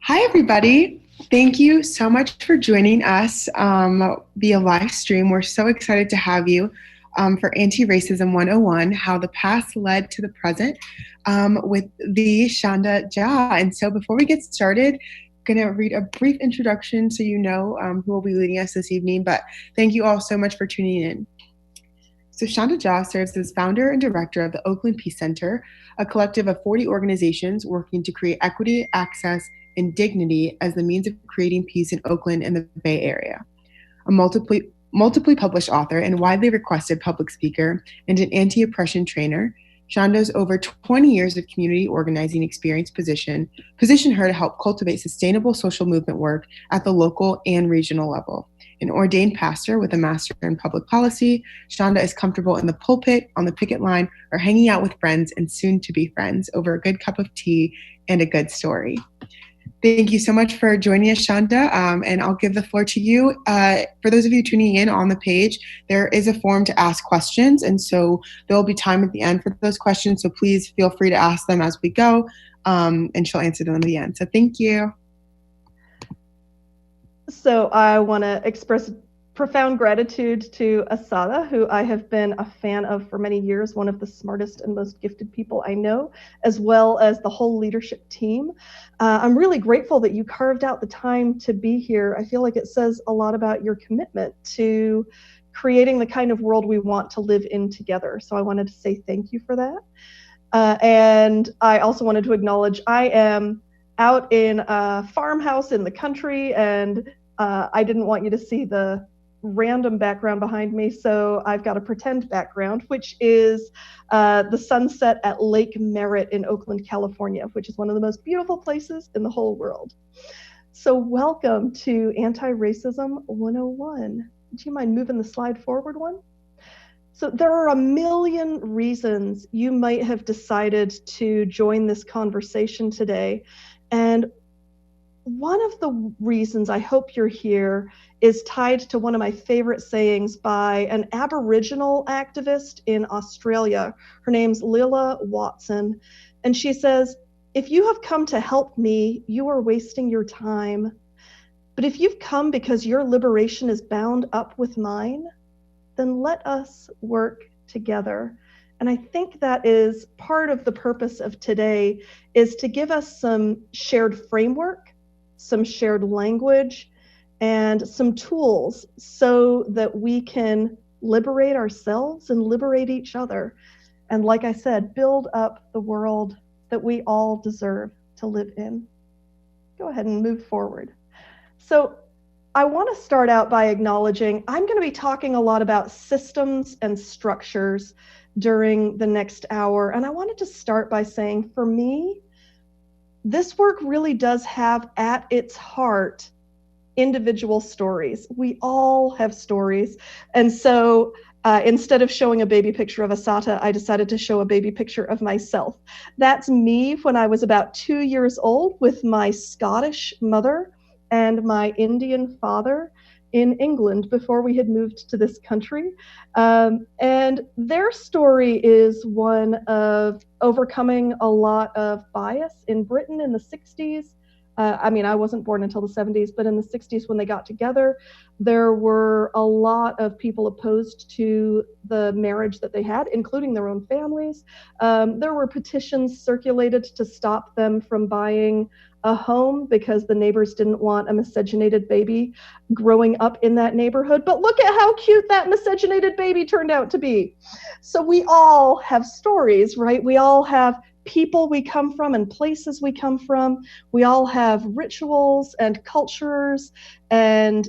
Hi, everybody. Thank you so much for joining us via live stream. We're so excited to have you for Anti-Racism 101, How the Past Led to the Present with the Shanda Jha. And so before we get started, I'm going to read a brief introduction so you know who will be leading us this evening. But thank you all so much for tuning in. So Shanda Jha serves as founder and director of the Oakland Peace Center, a collective of 40 organizations working to create equity, access, and dignity as the means of creating peace in Oakland and the Bay Area. A multiply published author and widely requested public speaker and an anti-oppression trainer, Shanda's over 20 years of community organizing experience position her to help cultivate sustainable social movement work at the local and regional level. An ordained pastor with a master in public policy, Shanda is comfortable in the pulpit, on the picket line, or hanging out with friends and soon-to-be friends over a good cup of tea and a good story. Thank you so much for joining us, Shanda, and I'll give the floor to you. For those of you tuning in on the page, there is a form to ask questions, and so there will be time at the end for those questions, so please feel free to ask them as we go, and she'll answer them at the end. So thank you. So I want to express profound gratitude to Assata, who I have been a fan of for many years, one of the smartest and most gifted people I know, as well as the whole leadership team. I'm really grateful that you carved out the time to be here. I feel like it says a lot about your commitment to creating the kind of world we want to live in together. So I wanted to say thank you for that. And I also wanted to acknowledge I am out in a farmhouse in the country, and I didn't want you to see the random background behind me, so I've got a pretend background, which is the sunset at Lake Merritt in Oakland, California, which is one of the most beautiful places in the whole world. So welcome to Anti-Racism 101. Do you mind moving the slide forward one? So there are a million reasons you might have decided to join this conversation today. And one of the reasons I hope you're here is tied to one of my favorite sayings by an Aboriginal activist in Australia. Her name's Lilla Watson. And she says, "If you have come to help me, you are wasting your time. But if you've come because your liberation is bound up with mine, then let us work together." And I think that is part of the purpose of today, is to give us some shared framework, some shared language, and some tools so that we can liberate ourselves and liberate each other. And like I said, build up the world that we all deserve to live in. Go ahead and move forward. So I want to start out by acknowledging I'm going to be talking a lot about systems and structures during the next hour. And I wanted to start by saying, for me, this work really does have at its heart individual stories. We all have stories. And so instead of showing a baby picture of Assata, I decided to show a baby picture of myself. That's me when I was about 2 years old with my Scottish mother and my Indian father in England before we had moved to this country. And their story is one of overcoming a lot of bias in Britain in the 60s. I wasn't born until the 70s, but in the 60s when they got together, there were a lot of people opposed to the marriage that they had, including their own families. There were petitions circulated to stop them from buying a home because the neighbors didn't want a miscegenated baby growing up in that neighborhood. But look at how cute that miscegenated baby turned out to be. So we all have stories, right? We all have people we come from and places we come from. We all have rituals and cultures and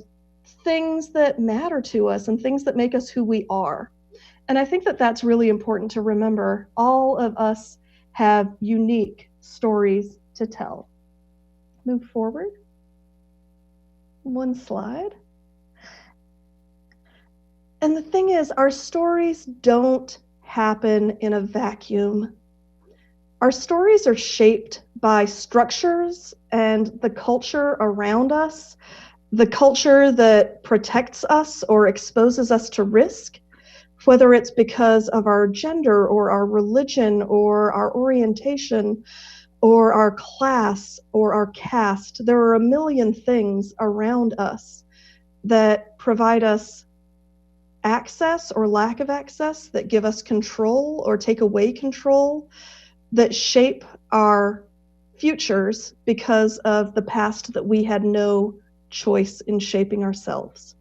things that matter to us and things that make us who we are. And I think that that's really important to remember. All of us have unique stories to tell. Move forward. One slide. And the thing is, our stories don't happen in a vacuum. Our stories are shaped by structures and the culture around us, the culture that protects us or exposes us to risk, whether it's because of our gender or our religion or our orientation. or our class or our caste. There are a million things around us that provide us access or lack of access, that give us control or take away control, that shape our futures because of the past that we had no choice in shaping ourselves.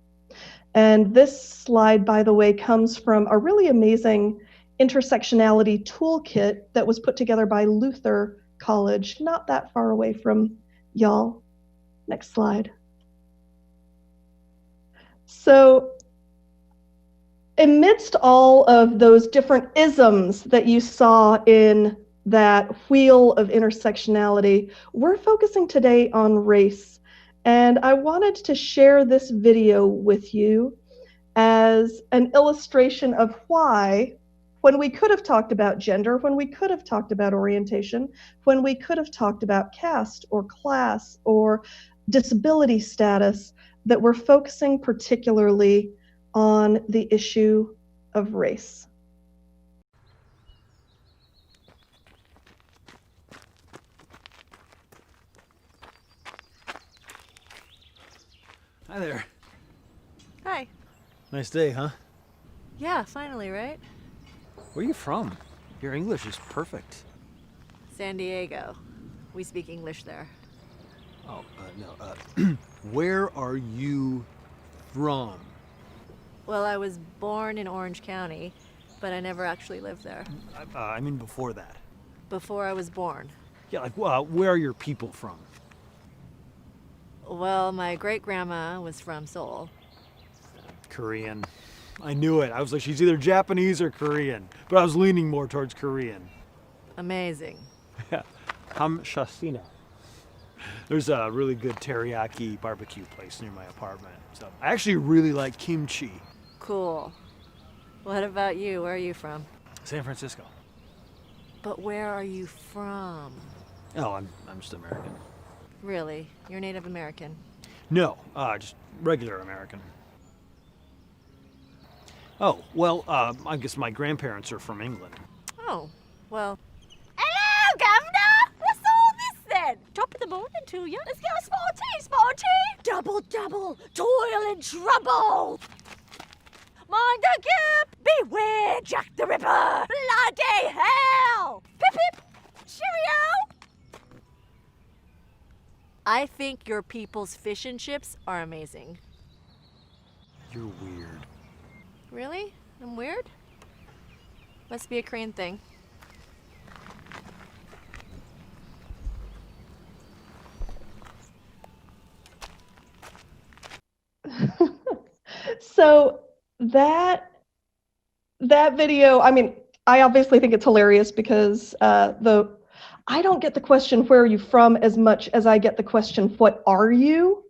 And this slide, by the way, comes from a really amazing intersectionality toolkit that was put together by Luther College, not that far away from y'all. Next slide. So amidst all of those different isms that you saw in that wheel of intersectionality, we're focusing today on race. And I wanted to share this video with you as an illustration of why, when we could have talked about gender, when we could have talked about orientation, when we could have talked about caste or class or disability status, that we're focusing particularly on the issue of race. Hi there. Hi. Nice day, huh? Yeah, finally, right? Where are you from? Your English is perfect. San Diego. We speak English there. Oh, no. Where are you from? Well, I was born in Orange County, but I never actually lived there. I mean before that. Before I was born. Yeah, like, where are your people from? Well, my great-grandma was from Seoul. Korean. I knew it. I was like, she's either Japanese or Korean, but I was leaning more towards Korean. Amazing. Yeah. Hamshasina. There's a really good teriyaki barbecue place near my apartment. So I actually really like kimchi. Cool. What about you? Where are you from? San Francisco. But where are you from? Oh, I'm just American. Really? You're Native American? No, just regular American. Oh, well, I guess my grandparents are from England. Oh, well. Hello, Governor! What's all this then? Top of the morning to you. Let's get a small tea. Double, toil and trouble. Mind the gap! Beware Jack the Ripper! Bloody hell! Pip pip! Cheerio! I think your people's fish and chips are amazing. You're weird. Really? I'm weird? Must be a Korean thing. So that video, I mean, I obviously think it's hilarious because I don't get the question, where are you from, as much as I get the question, what are you?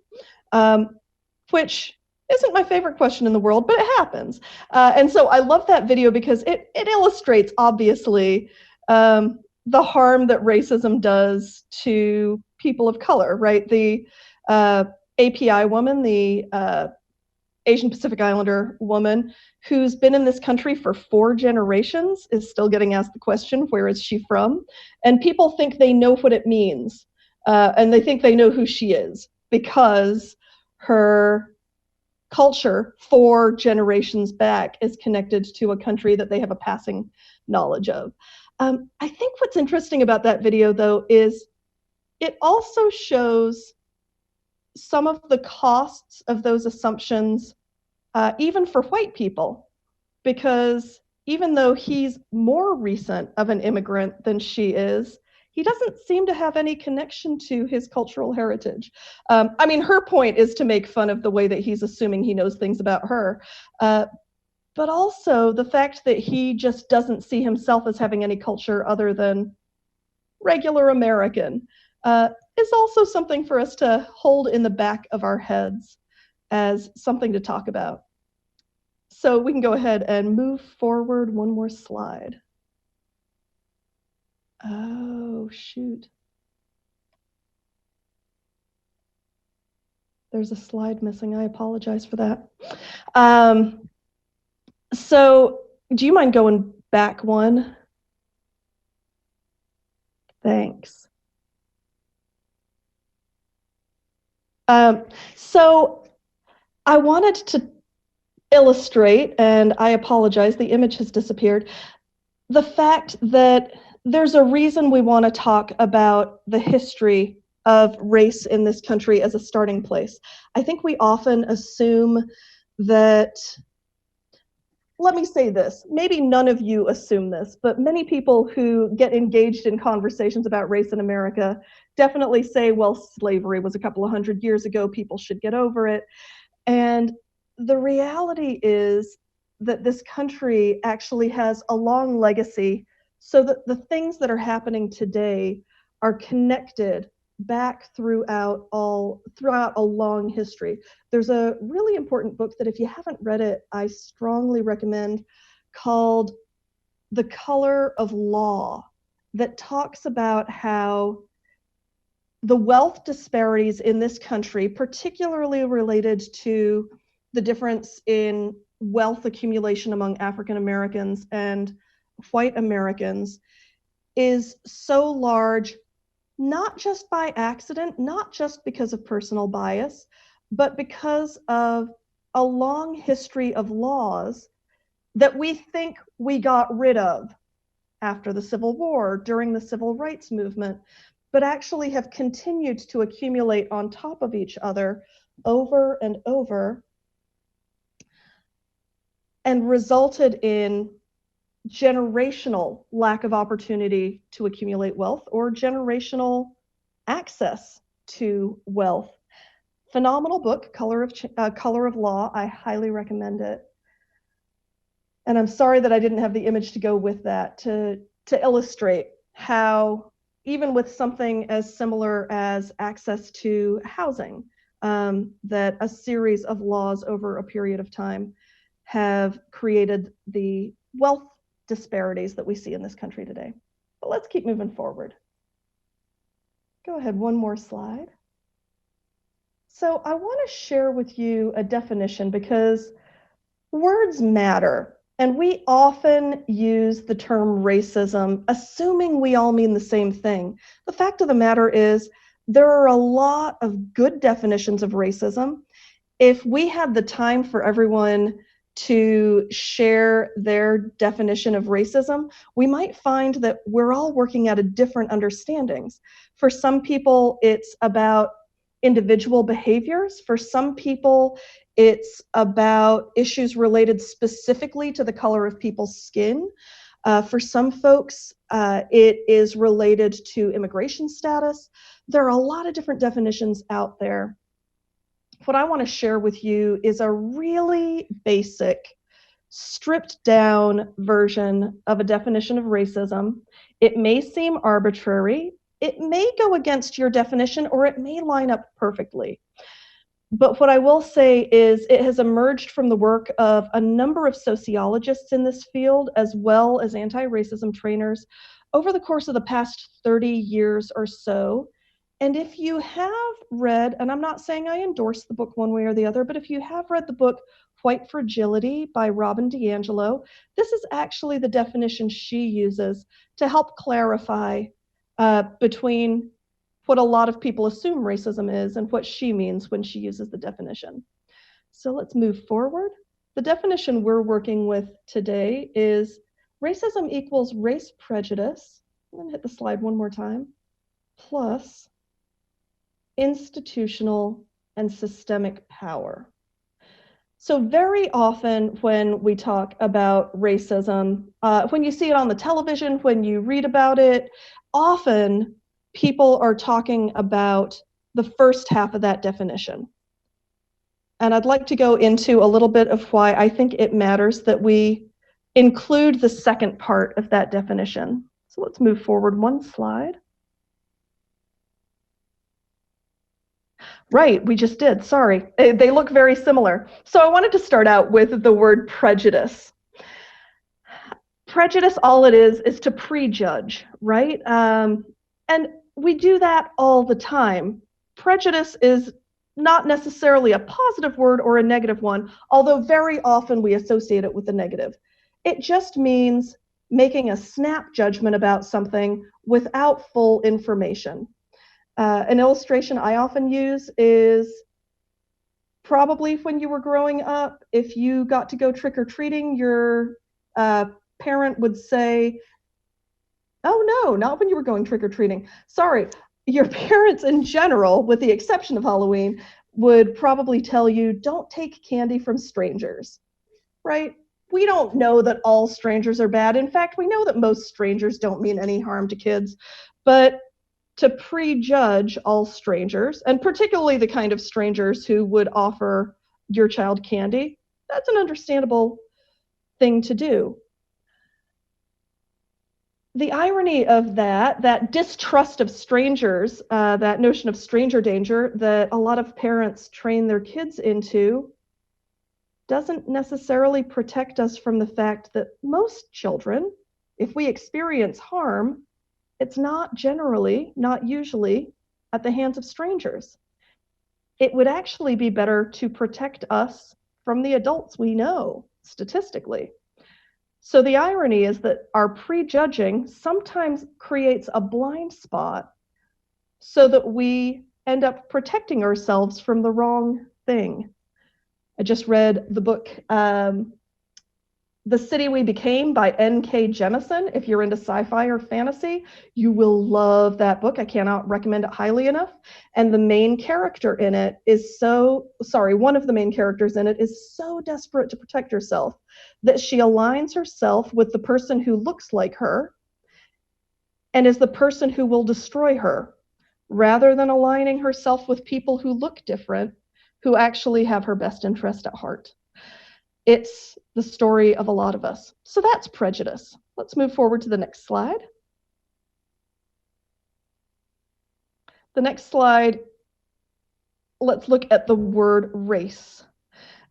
Which isn't my favorite question in the world, but it happens. And so I love that video because it illustrates, obviously, the harm that racism does to people of color, right? The API woman, the Asian Pacific Islander woman who's been in this country for 4 generations is still getting asked the question, where is she from? And people think they know what it means. And they think they know who she is because her culture 4 generations back is connected to a country that they have a passing knowledge of. I think what's interesting about that video, though, is it also shows some of the costs of those assumptions, even for white people, because even though he's more recent of an immigrant than she is, he doesn't seem to have any connection to his cultural heritage. I mean, her point is to make fun of the way that he's assuming he knows things about her, but also the fact that he just doesn't see himself as having any culture other than regular American. Is also something for us to hold in the back of our heads as something to talk about. So we can go ahead and move forward one more slide. Oh, shoot. There's a slide missing. I apologize for that. So do you mind going back one? Thanks. So I wanted to illustrate, and I apologize, the image has disappeared, the fact that there's a reason we want to talk about the history of race in this country as a starting place. I think we often assume that, let me say this, maybe none of you assume this, but many people who get engaged in conversations about race in America definitely say, well, slavery was a couple of hundred years ago, people should get over it. And the reality is that this country actually has a long legacy, so that the things that are happening today are connected back throughout a long history. There's a really important book that if you haven't read it, I strongly recommend, called The Color of Law, that talks about how the wealth disparities in this country, particularly related to the difference in wealth accumulation among African Americans and white Americans, is so large, not just by accident, not just because of personal bias, but because of a long history of laws that we think we got rid of after the Civil War, during the Civil Rights Movement, but actually have continued to accumulate on top of each other over and over, and resulted in generational lack of opportunity to accumulate wealth or generational access to wealth. Phenomenal book, Color of Law. I highly recommend it. And I'm sorry that I didn't have the image to go with that to illustrate how, even with something as similar as access to housing, that a series of laws over a period of time have created the wealth disparities that we see in this country today. But let's keep moving forward. Go ahead, one more slide. So I want to share with you a definition, because words matter. And we often use the term racism, assuming we all mean the same thing. The fact of the matter is, there are a lot of good definitions of racism. If we had the time for everyone to share their definition of racism, we might find that we're all working out of different understandings. For some people, it's about individual behaviors. For some people, it's about issues related specifically to the color of people's skin. For some folks, it is related to immigration status. There are a lot of different definitions out there. What I want to share with you is a really basic, stripped down version of a definition of racism. It may seem arbitrary. It may go against your definition, or it may line up perfectly. But what I will say is it has emerged from the work of a number of sociologists in this field, as well as anti-racism trainers, over the course of the past 30 years or so. And if you have read, and I'm not saying I endorse the book one way or the other, but if you have read the book White Fragility by Robin DiAngelo, this is actually the definition she uses to help clarify between what a lot of people assume racism is and what she means when she uses the definition. So let's move forward. The definition we're working with today is racism equals race prejudice. I'm going to hit the slide one more time. Plus institutional and systemic power. So very often when we talk about racism, when you see it on the television, when you read about it, often people are talking about the first half of that definition. And I'd like to go into a little bit of why I think it matters that we include the second part of that definition. So let's move forward one slide. Right, we just did, sorry. They look very similar. So I wanted to start out with the word prejudice. Prejudice, all it is to prejudge, right? And we do that all the time. Prejudice is not necessarily a positive word or a negative one, although very often we associate it with the negative. It just means making a snap judgment about something without full information. An illustration I often use is probably when you were growing up, if you got to go trick-or-treating, your parent would say, oh no, not when you were going trick-or-treating. Sorry, your parents in general, with the exception of Halloween, would probably tell you, don't take candy from strangers, right? We don't know that all strangers are bad. In fact, we know that most strangers don't mean any harm to kids, but to prejudge all strangers, and particularly the kind of strangers who would offer your child candy, that's an understandable thing to do. The irony of that distrust of strangers, that notion of stranger danger that a lot of parents train their kids into, doesn't necessarily protect us from the fact that most children, if we experience harm, it's not generally, not usually, at the hands of strangers. It would actually be better to protect us from the adults we know, statistically. So the irony is that our prejudging sometimes creates a blind spot so that we end up protecting ourselves from the wrong thing. I just read the book, The City We Became by N.K. Jemisin. If you're into sci-fi or fantasy, you will love that book. I cannot recommend it highly enough. And the main character in it is one of the main characters in it is so desperate to protect herself that she aligns herself with the person who looks like her and is the person who will destroy her, rather than aligning herself with people who look different, who actually have her best interest at heart. It's the story of a lot of us. So that's prejudice. Let's move forward to the next slide. The next slide, let's look at the word race.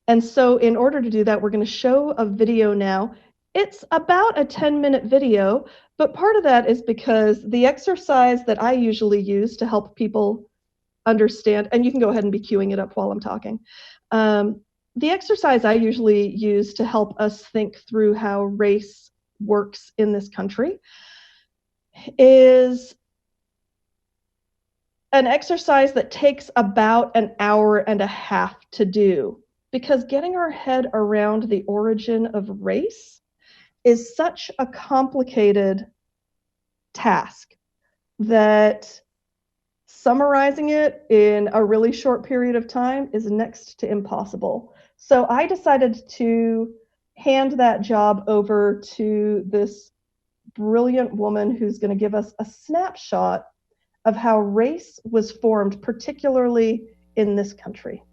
And so in order to do that, we're going to show a video now. It's about a 10-minute video, but part of that is because the exercise that I usually use to help people understand, and you can go ahead and be queuing it up while I'm talking. The exercise I usually use to help us think through how race works in this country is an exercise that takes about an hour and a half to do, because getting our head around the origin of race is such a complicated task that summarizing it in a really short period of time is next to impossible. So I decided to hand that job over to this brilliant woman who's going to give us a snapshot of how race was formed, particularly in this country.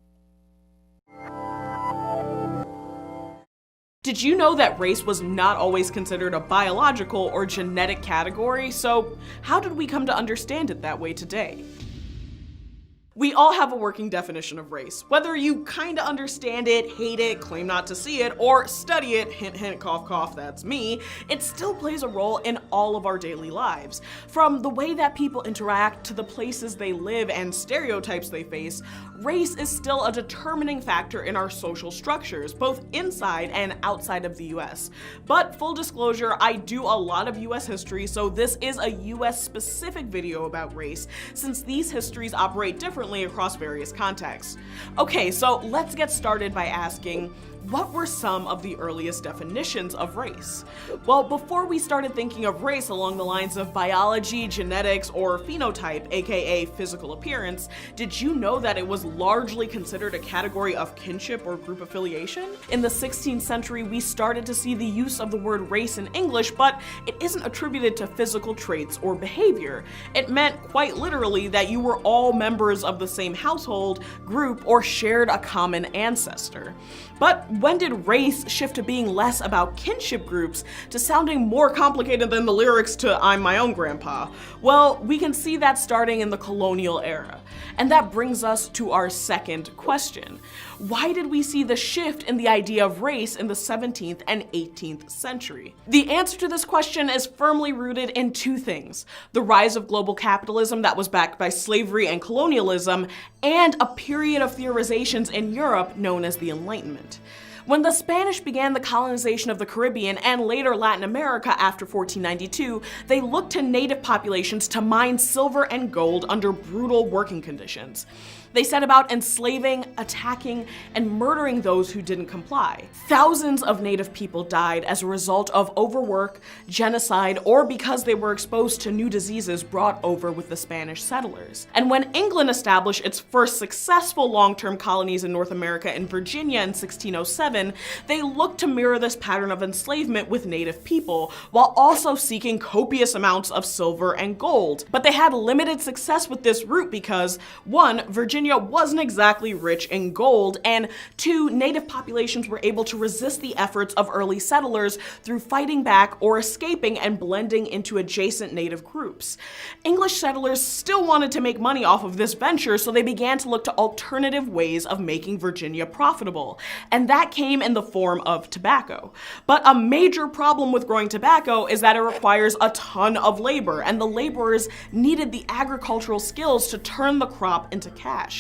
Did you know that race was not always considered a biological or genetic category? So how did we come to understand it that way today? We all have a working definition of race. Whether you kinda understand it, hate it, claim not to see it, or study it, hint hint, cough cough, that's me, it still plays a role in all of our daily lives. From the way that people interact to the places they live and stereotypes they face, race is still a determining factor in our social structures, both inside and outside of the US. But full disclosure, I do a lot of US history, so this is a US specific video about race, since these histories operate differently across various contexts. Okay, so let's get started by asking, what were some of the earliest definitions of race? Well, before we started thinking of race along the lines of biology, genetics, or phenotype, aka physical appearance, did you know that it was largely considered a category of kinship or group affiliation? In the 16th century, we started to see the use of the word race in English, but it isn't attributed to physical traits or behavior. It meant quite literally that you were all members of the same household, group, or shared a common ancestor. But when did race shift to being less about kinship groups to sounding more complicated than the lyrics to I'm My Own Grandpa? Well, we can see that starting in the colonial era. And that brings us to our second question. Why did we see the shift in the idea of race in the 17th and 18th century? The answer to this question is firmly rooted in two things: the rise of global capitalism that was backed by slavery and colonialism, and a period of theorizations in Europe known as the Enlightenment. When the Spanish began the colonization of the Caribbean and later Latin America after 1492, they looked to native populations to mine silver and gold under brutal working conditions. They set about enslaving, attacking, and murdering those who didn't comply. Thousands of native people died as a result of overwork, genocide, or because they were exposed to new diseases brought over with the Spanish settlers. And when England established its first successful long-term colonies in North America in Virginia in 1607, they looked to mirror this pattern of enslavement with native people, while also seeking copious amounts of silver and gold. But they had limited success with this route because, 1, Virginia wasn't exactly rich in gold, and 2, native populations were able to resist the efforts of early settlers through fighting back or escaping and blending into adjacent native groups. English settlers still wanted to make money off of this venture, so they began to look to alternative ways of making Virginia profitable, and that came in the form of tobacco. But a major problem with growing tobacco is that it requires a ton of labor, and the laborers needed the agricultural skills to turn the crop into cash.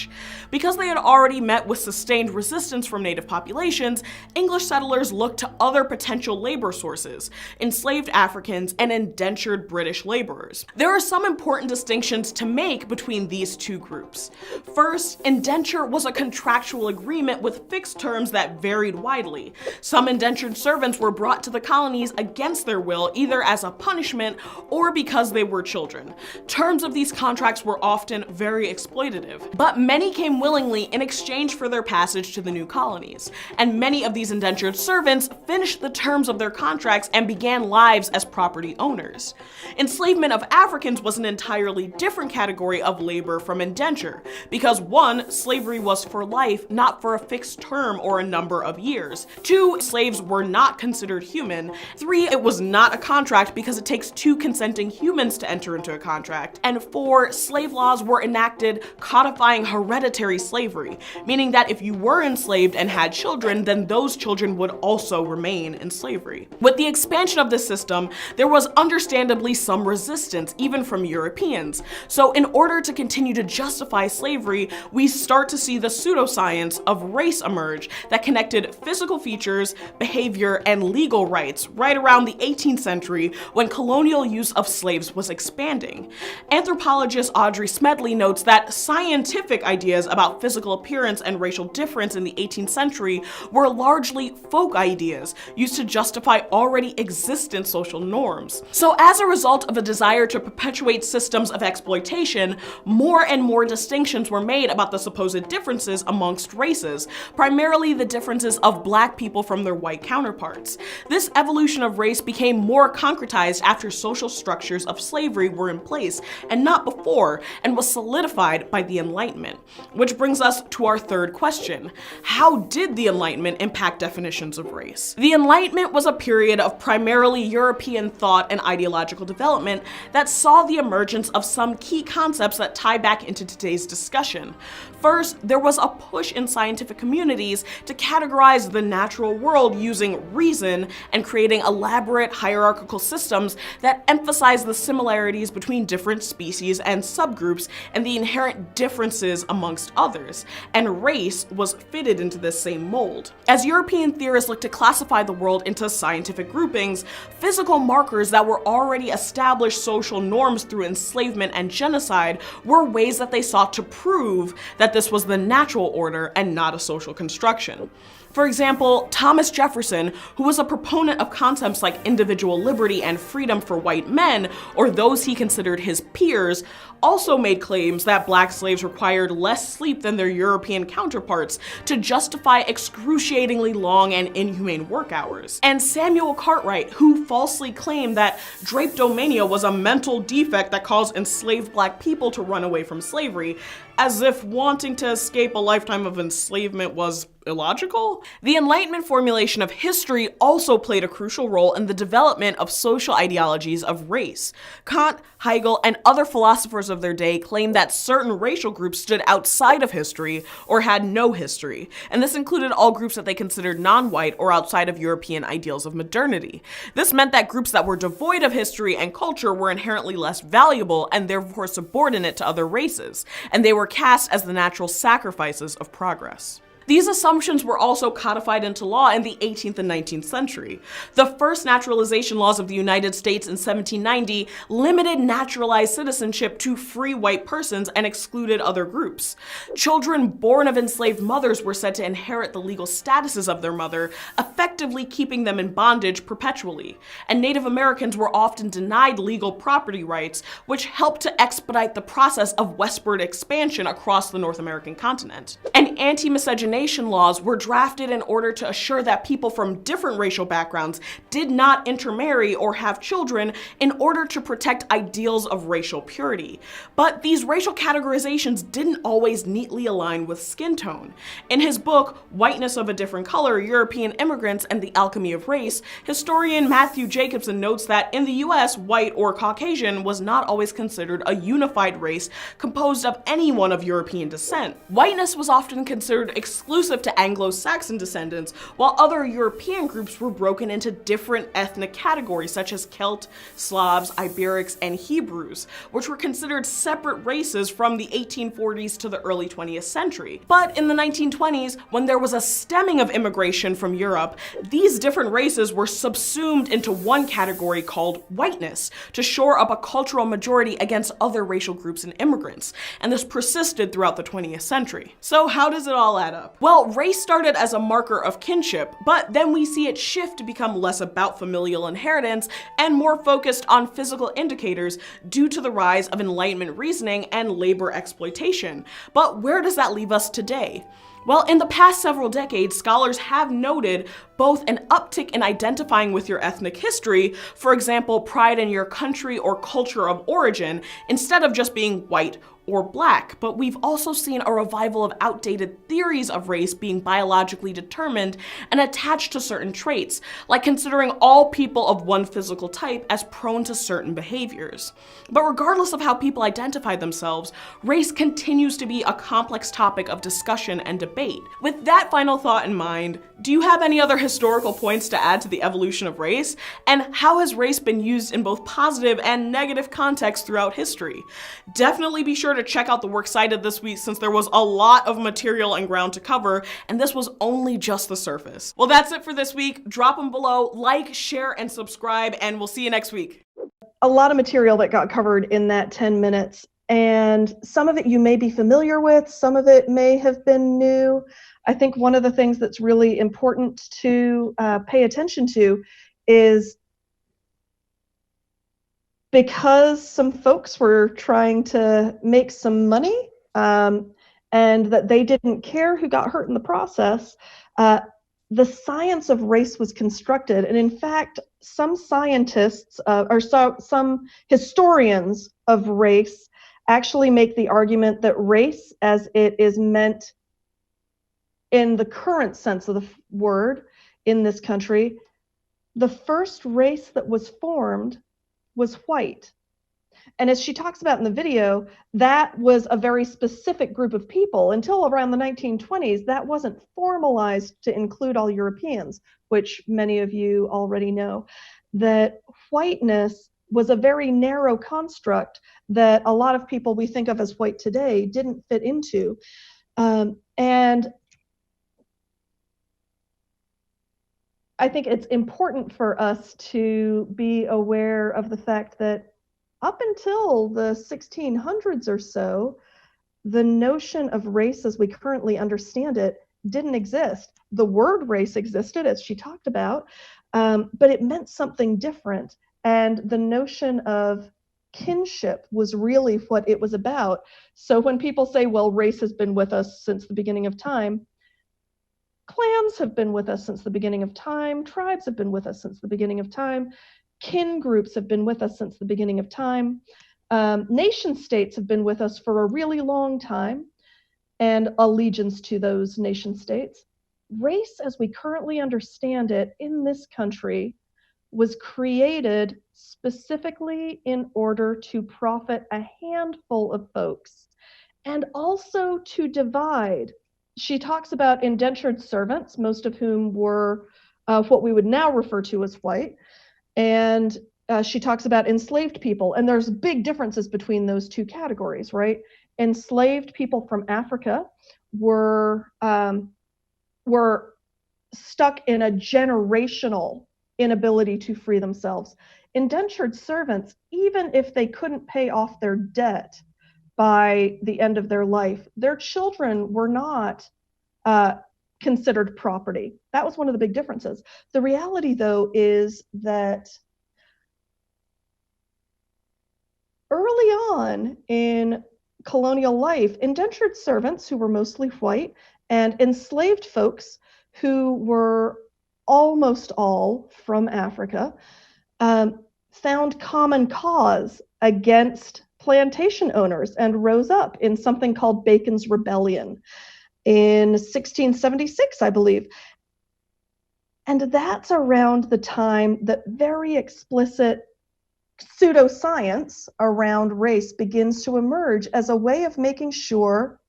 Because they had already met with sustained resistance from native populations, English settlers looked to other potential labor sources, enslaved Africans and indentured British laborers. There are some important distinctions to make between these two groups. First, indenture was a contractual agreement with fixed terms that varied widely. Some indentured servants were brought to the colonies against their will, either as a punishment or because they were children. Terms of these contracts were often very exploitative, but many came willingly in exchange for their passage to the new colonies, and many of these indentured servants finished the terms of their contracts and began lives as property owners. Enslavement of Africans was an entirely different category of labor from indenture, because 1, slavery was for life, not for a fixed term or a number of years. 2, slaves were not considered human. 3, it was not a contract because it takes 2 consenting humans to enter into a contract. And 4, slave laws were enacted codifying hereditary slavery, meaning that if you were enslaved and had children, then those children would also remain in slavery. With the expansion of this system, there was understandably some resistance, even from Europeans. So in order to continue to justify slavery, we start to see the pseudoscience of race emerge that connected physical features, behavior, and legal rights right around the 18th century when colonial use of slaves was expanding. Anthropologist Audrey Smedley notes that scientific ideas about physical appearance and racial difference in the 18th century were largely folk ideas used to justify already existent social norms. So as a result of a desire to perpetuate systems of exploitation, more and more distinctions were made about the supposed differences amongst races, primarily the differences of black people from their white counterparts. This evolution of race became more concretized after social structures of slavery were in place and not before, and was solidified by the Enlightenment. Which brings us to our third question. How did the Enlightenment impact definitions of race? The Enlightenment was a period of primarily European thought and ideological development that saw the emergence of some key concepts that tie back into today's discussion. First, there was a push in scientific communities to categorize the natural world using reason and creating elaborate hierarchical systems that emphasize the similarities between different species and subgroups and the inherent differences amongst others, and race was fitted into this same mold. As European theorists looked to classify the world into scientific groupings, physical markers that were already established social norms through enslavement and genocide were ways that they sought to prove that this was the natural order and not a social construction. For example, Thomas Jefferson, who was a proponent of concepts like individual liberty and freedom for white men, or those he considered his peers, also made claims that black slaves required less sleep than their European counterparts to justify excruciatingly long and inhumane work hours. And Samuel Cartwright, who falsely claimed that drapetomania was a mental defect that caused enslaved black people to run away from slavery, as if wanting to escape a lifetime of enslavement was illogical? The Enlightenment formulation of history also played a crucial role in the development of social ideologies of race. Kant, Hegel, and other philosophers of their day claimed that certain racial groups stood outside of history or had no history, and this included all groups that they considered non-white or outside of European ideals of modernity. This meant that groups that were devoid of history and culture were inherently less valuable and therefore subordinate to other races, and they were cast as the natural sacrifices of progress. These assumptions were also codified into law in the 18th and 19th century. The first naturalization laws of the United States in 1790 limited naturalized citizenship to free white persons and excluded other groups. Children born of enslaved mothers were said to inherit the legal statuses of their mother, effectively keeping them in bondage perpetually. And Native Americans were often denied legal property rights, which helped to expedite the process of westward expansion across the North American continent. And anti-miscegenation laws were drafted in order to assure that people from different racial backgrounds did not intermarry or have children in order to protect ideals of racial purity. But these racial categorizations didn't always neatly align with skin tone. In his book, Whiteness of a Different Color, European Immigrants and the Alchemy of Race, historian Matthew Jacobson notes that in the US, white or Caucasian was not always considered a unified race composed of anyone of European descent. Whiteness was often considered exclusive to Anglo-Saxon descendants, while other European groups were broken into different ethnic categories such as Celt, Slavs, Iberics, and Hebrews, which were considered separate races from the 1840s to the early 20th century. But in the 1920s, when there was a stemming of immigration from Europe, these different races were subsumed into one category called whiteness to shore up a cultural majority against other racial groups and immigrants, and this persisted throughout the 20th century. So how does it all add up? Well, race started as a marker of kinship, but then we see it shift to become less about familial inheritance and more focused on physical indicators due to the rise of Enlightenment reasoning and labor exploitation. But where does that leave us today? Well, in the past several decades, scholars have noted both an uptick in identifying with your ethnic history, for example, pride in your country or culture of origin, instead of just being white or black, but we've also seen a revival of outdated theories of race being biologically determined and attached to certain traits, like considering all people of one physical type as prone to certain behaviors. But regardless of how people identify themselves, race continues to be a complex topic of discussion and debate. With that final thought in mind, do you have any other historical points to add to the evolution of race? And how has race been used in both positive and negative contexts throughout history? Definitely be sure to check out the works cited this week, since there was a lot of material and ground to cover, and this was only just the surface. Well, that's it for this week. Drop them below, like, share, and subscribe, and we'll see you next week. A lot of material that got covered in that 10 minutes, and some of it you may be familiar with, some of it may have been new. I think one of the things that's really important to pay attention to is, because some folks were trying to make some money and that they didn't care who got hurt in the process, the science of race was constructed. And in fact, some scientists some historians of race actually make the argument that race, as it is meant in the current sense of the word in this country, the first race that was formed was white. And as she talks about in the video, that was a very specific group of people. Until around the 1920s, that wasn't formalized to include all Europeans, which many of you already know, that whiteness was a very narrow construct that a lot of people we think of as white today didn't fit into. And I think it's important for us to be aware of the fact that up until the 1600s or so, the notion of race as we currently understand it didn't exist. The word race existed, as she talked about, but it meant something different. And the notion of kinship was really what it was about. So when people say, well, race has been with us since the beginning of time, clans have been with us since the beginning of time, tribes have been with us since the beginning of time, kin groups have been with us since the beginning of time, nation states have been with us for a really long time, and allegiance to those nation states. Race, as we currently understand it in this country, was created specifically in order to profit a handful of folks and also to divide. She talks about indentured servants, most of whom were what we would now refer to as white. And she talks about enslaved people. And there's big differences between those two categories, right? Enslaved people from Africa were were stuck in a generational inability to free themselves. Indentured servants, even if they couldn't pay off their debt by the end of their life, their children were not considered property. That was one of the big differences. The reality, though, is that early on in colonial life, indentured servants who were mostly white and enslaved folks who were almost all from Africa found common cause against plantation owners and rose up in something called Bacon's Rebellion in 1676, I believe. And that's around the time that very explicit pseudoscience around race begins to emerge as a way of making sure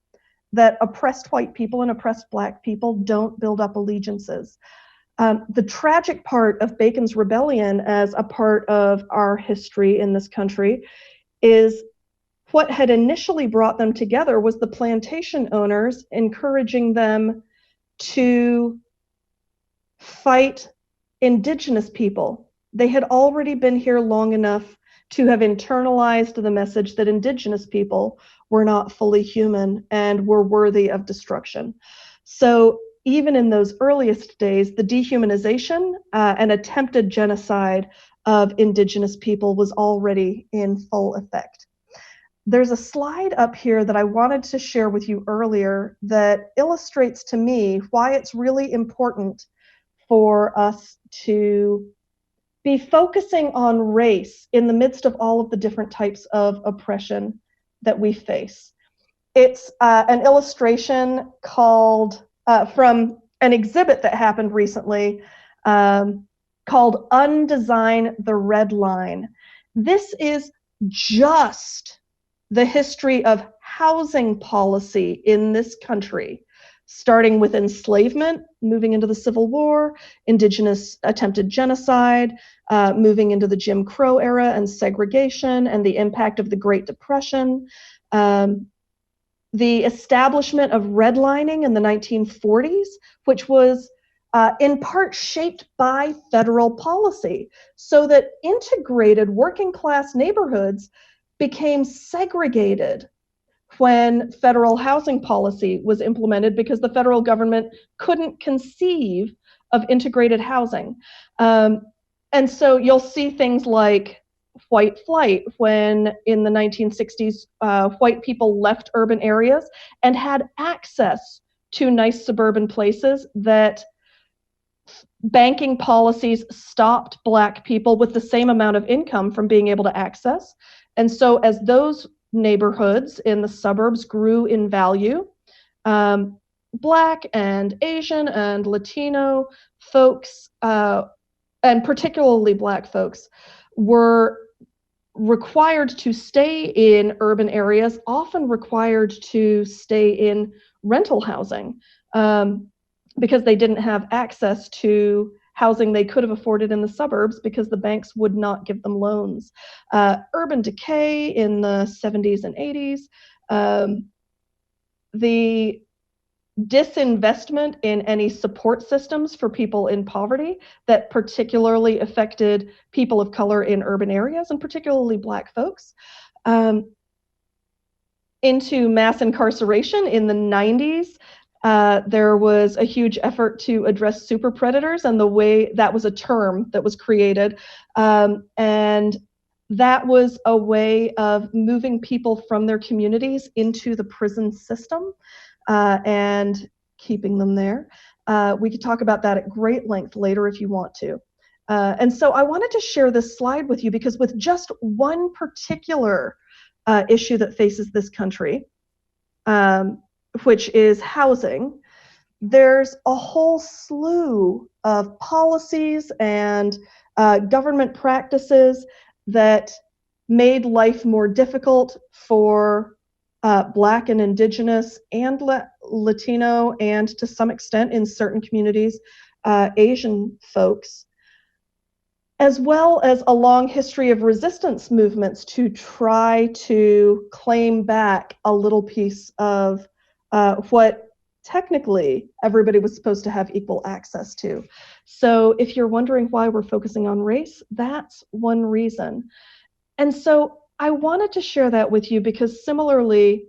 that oppressed white people and oppressed Black people don't build up allegiances. The tragic part of Bacon's Rebellion as a part of our history in this country is what had initially brought them together was the plantation owners encouraging them to fight indigenous people. They had already been here long enough to have internalized the message that indigenous people were not fully human and were worthy of destruction. So even in those earliest days, the dehumanization and attempted genocide of indigenous people was already in full effect. There's a slide up here that I wanted to share with you earlier that illustrates to me why it's really important for us to be focusing on race in the midst of all of the different types of oppression that we face. It's an illustration called from an exhibit that happened recently called Undesign the Red Line. This is just the history of housing policy in this country, starting with enslavement, moving into the Civil War, indigenous attempted genocide, moving into the Jim Crow era and segregation and the impact of the Great Depression, the establishment of redlining in the 1940s, which was in part shaped by federal policy, so that integrated working class neighborhoods became segregated when federal housing policy was implemented because the federal government couldn't conceive of integrated housing. And so you'll see things like white flight when in the 1960s, white people left urban areas and had access to nice suburban places that banking policies stopped Black people with the same amount of income from being able to access. And so as those neighborhoods in the suburbs grew in value, Black and Asian and Latino folks, and particularly Black folks, were required to stay in urban areas, often required to stay in rental housing because they didn't have access to housing they could have afforded in the suburbs because the banks would not give them loans. Urban decay in the 70s and 80s, the disinvestment in any support systems for people in poverty that particularly affected people of color in urban areas, and particularly Black folks, into mass incarceration in the 90s. There was a huge effort to address super predators, and the way that was a term that was created. And that was a way of moving people from their communities into the prison system and keeping them there. We could talk about that at great length later if you want to. And so I wanted to share this slide with you because with just one particular issue that faces this country, which is housing, there's a whole slew of policies and government practices that made life more difficult for Black and Indigenous and Latino, and to some extent in certain communities, Asian folks, as well as a long history of resistance movements to try to claim back a little piece of what technically everybody was supposed to have equal access to. So if you're wondering why we're focusing on race, that's one reason. And so I wanted to share that with you because similarly,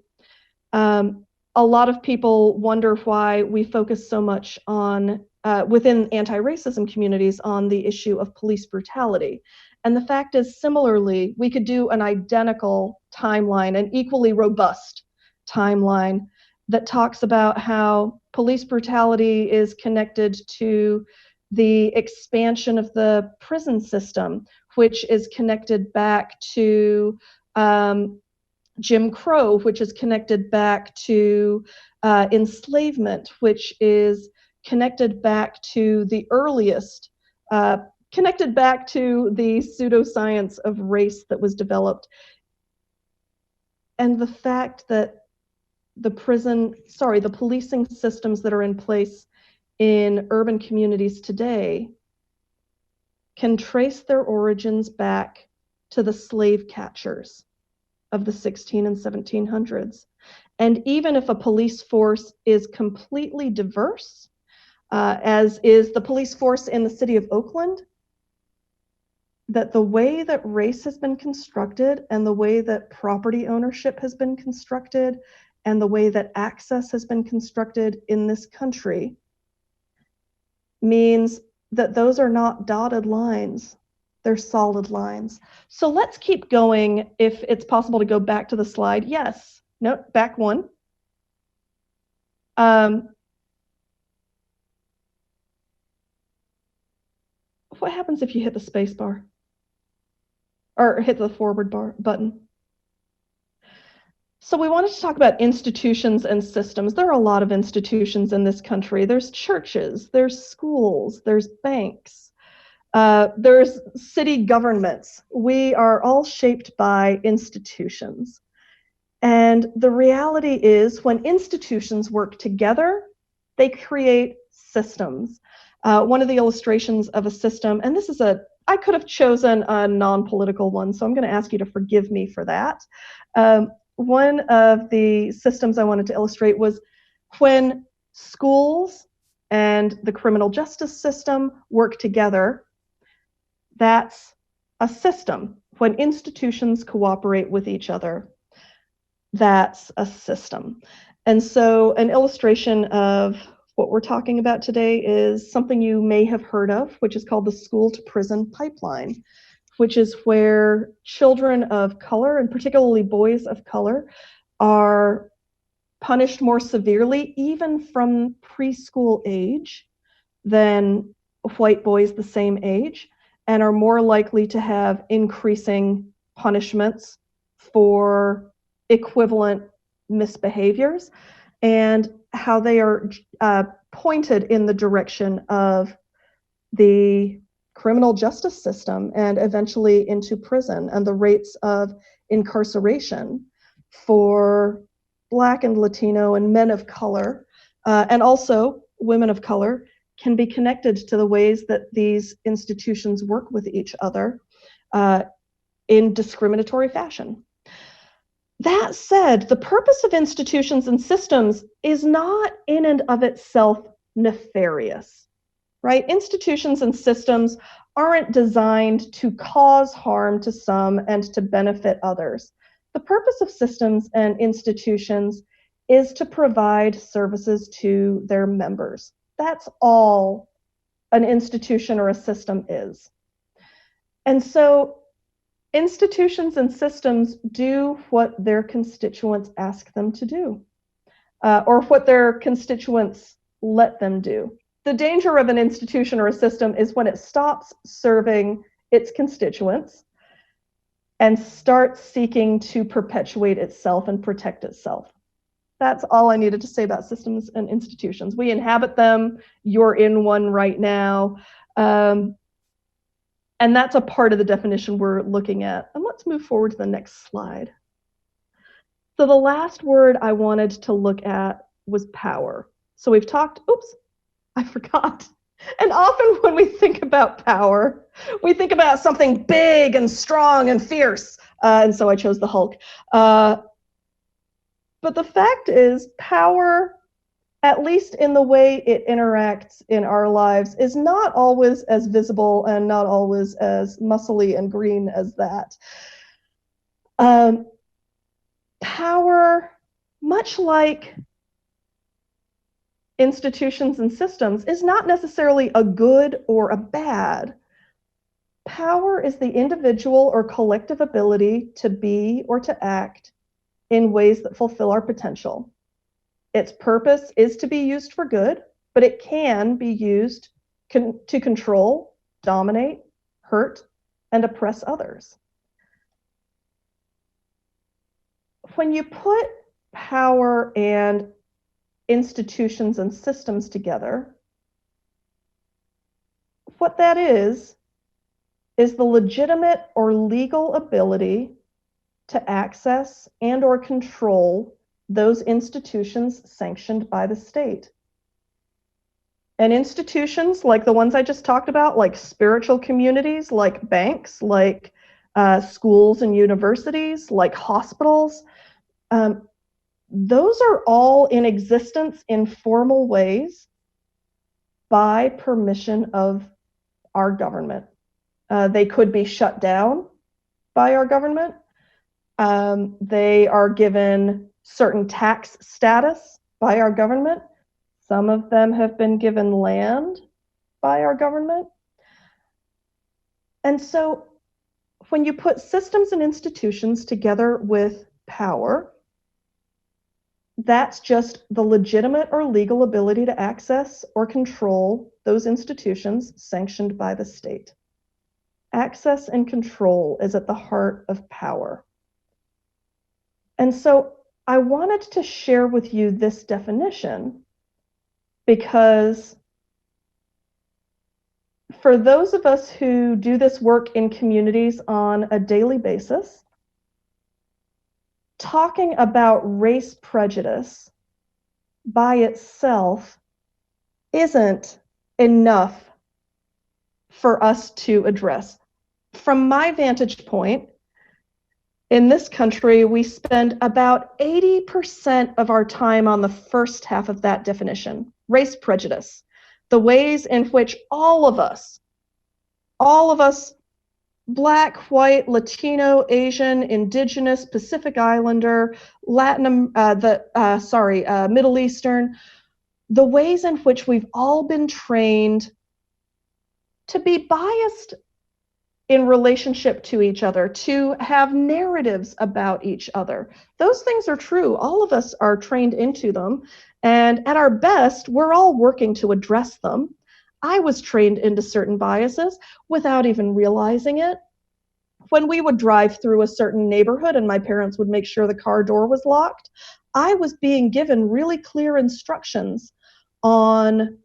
a lot of people wonder why we focus so much on, within anti-racism communities, on the issue of police brutality. And the fact is, similarly, we could do an identical timeline, an equally robust timeline that talks about how police brutality is connected to the expansion of the prison system, which is connected back to Jim Crow, which is connected back to enslavement, which is connected back to the earliest, connected back to the pseudoscience of race that was developed. And the fact that the policing systems that are in place in urban communities today can trace their origins back to the slave catchers of the 16 and 1700s. And even if a police force is completely diverse, as is the police force in the city of Oakland, that the way that race has been constructed and the way that property ownership has been constructed and the way that access has been constructed in this country means that those are not dotted lines, they're solid lines. So let's keep going. If it's possible to go back to the slide. Yes, no, back one. What happens if you hit the space bar? Or hit the forward bar button? So we wanted to talk about institutions and systems. There are a lot of institutions in this country. There's churches, there's schools, there's banks, there's city governments. We are all shaped by institutions. And the reality is when institutions work together, they create systems. One of the illustrations of a system, and this is I could have chosen a non-political one, so I'm going to ask you to forgive me for that. One of the systems I wanted to illustrate was when schools and the criminal justice system work together, that's a system. When institutions cooperate with each other, that's a system. And so an illustration of what we're talking about today is something you may have heard of, which is called the school to prison pipeline, which is where children of color, and particularly boys of color, are punished more severely, even from preschool age, than white boys the same age, and are more likely to have increasing punishments for equivalent misbehaviors, and how they are pointed in the direction of the criminal justice system and eventually into prison. And the rates of incarceration for Black and Latino and men of color, and also women of color, can be connected to the ways that these institutions work with each other in discriminatory fashion. That said, the purpose of institutions and systems is not in and of itself nefarious, right? Institutions and systems aren't designed to cause harm to some and to benefit others. The purpose of systems and institutions is to provide services to their members. That's all an institution or a system is. And so institutions and systems do what their constituents ask them to do, or what their constituents let them do. The danger of an institution or a system is when it stops serving its constituents and starts seeking to perpetuate itself and protect itself. That's all I needed to say about systems and institutions. We inhabit them. You're in one right now. And that's a part of the definition we're looking at. And let's move forward to the next slide. So the last word I wanted to look at was power. So we've talked, oops, I forgot. And often when we think about power, we think about something big and strong and fierce. And so I chose the Hulk. But the fact is, power at least in the way it interacts in our lives, is not always as visible and not always as muscly and green as that. Power, much like institutions and systems, is not necessarily a good or a bad. Power is the individual or collective ability to be or to act in ways that fulfill our potential. Its purpose is to be used for good, but it can be used to control, dominate, hurt, and oppress others. When you put power and institutions and systems together, what that is the legitimate or legal ability to access and or control those institutions sanctioned by the state. And institutions like the ones I just talked about, like spiritual communities, like banks, like schools and universities, like hospitals, those are all in existence in formal ways by permission of our government. They could be shut down by our government. They are given certain tax status by our government. Some of them have been given land by our government. And so when you put systems and institutions together with power, that's just the legitimate or legal ability to access or control those institutions sanctioned by the state. Access and control is at the heart of power. And so I wanted to share with you this definition because for those of us who do this work in communities on a daily basis, talking about race prejudice by itself isn't enough for us to address. From my vantage point, in this country, we spend about 80% of our time on the first half of that definition, race prejudice, the ways in which all of us, Black, white, Latino, Asian, Indigenous, Pacific Islander, Middle Eastern, the ways in which we've all been trained to be biased in relationship to each other, to have narratives about each other. Those things are true. All of us are trained into them. And at our best, we're all working to address them. I was trained into certain biases without even realizing it. When we would drive through a certain neighborhood and my parents would make sure the car door was locked, I was being given really clear instructions on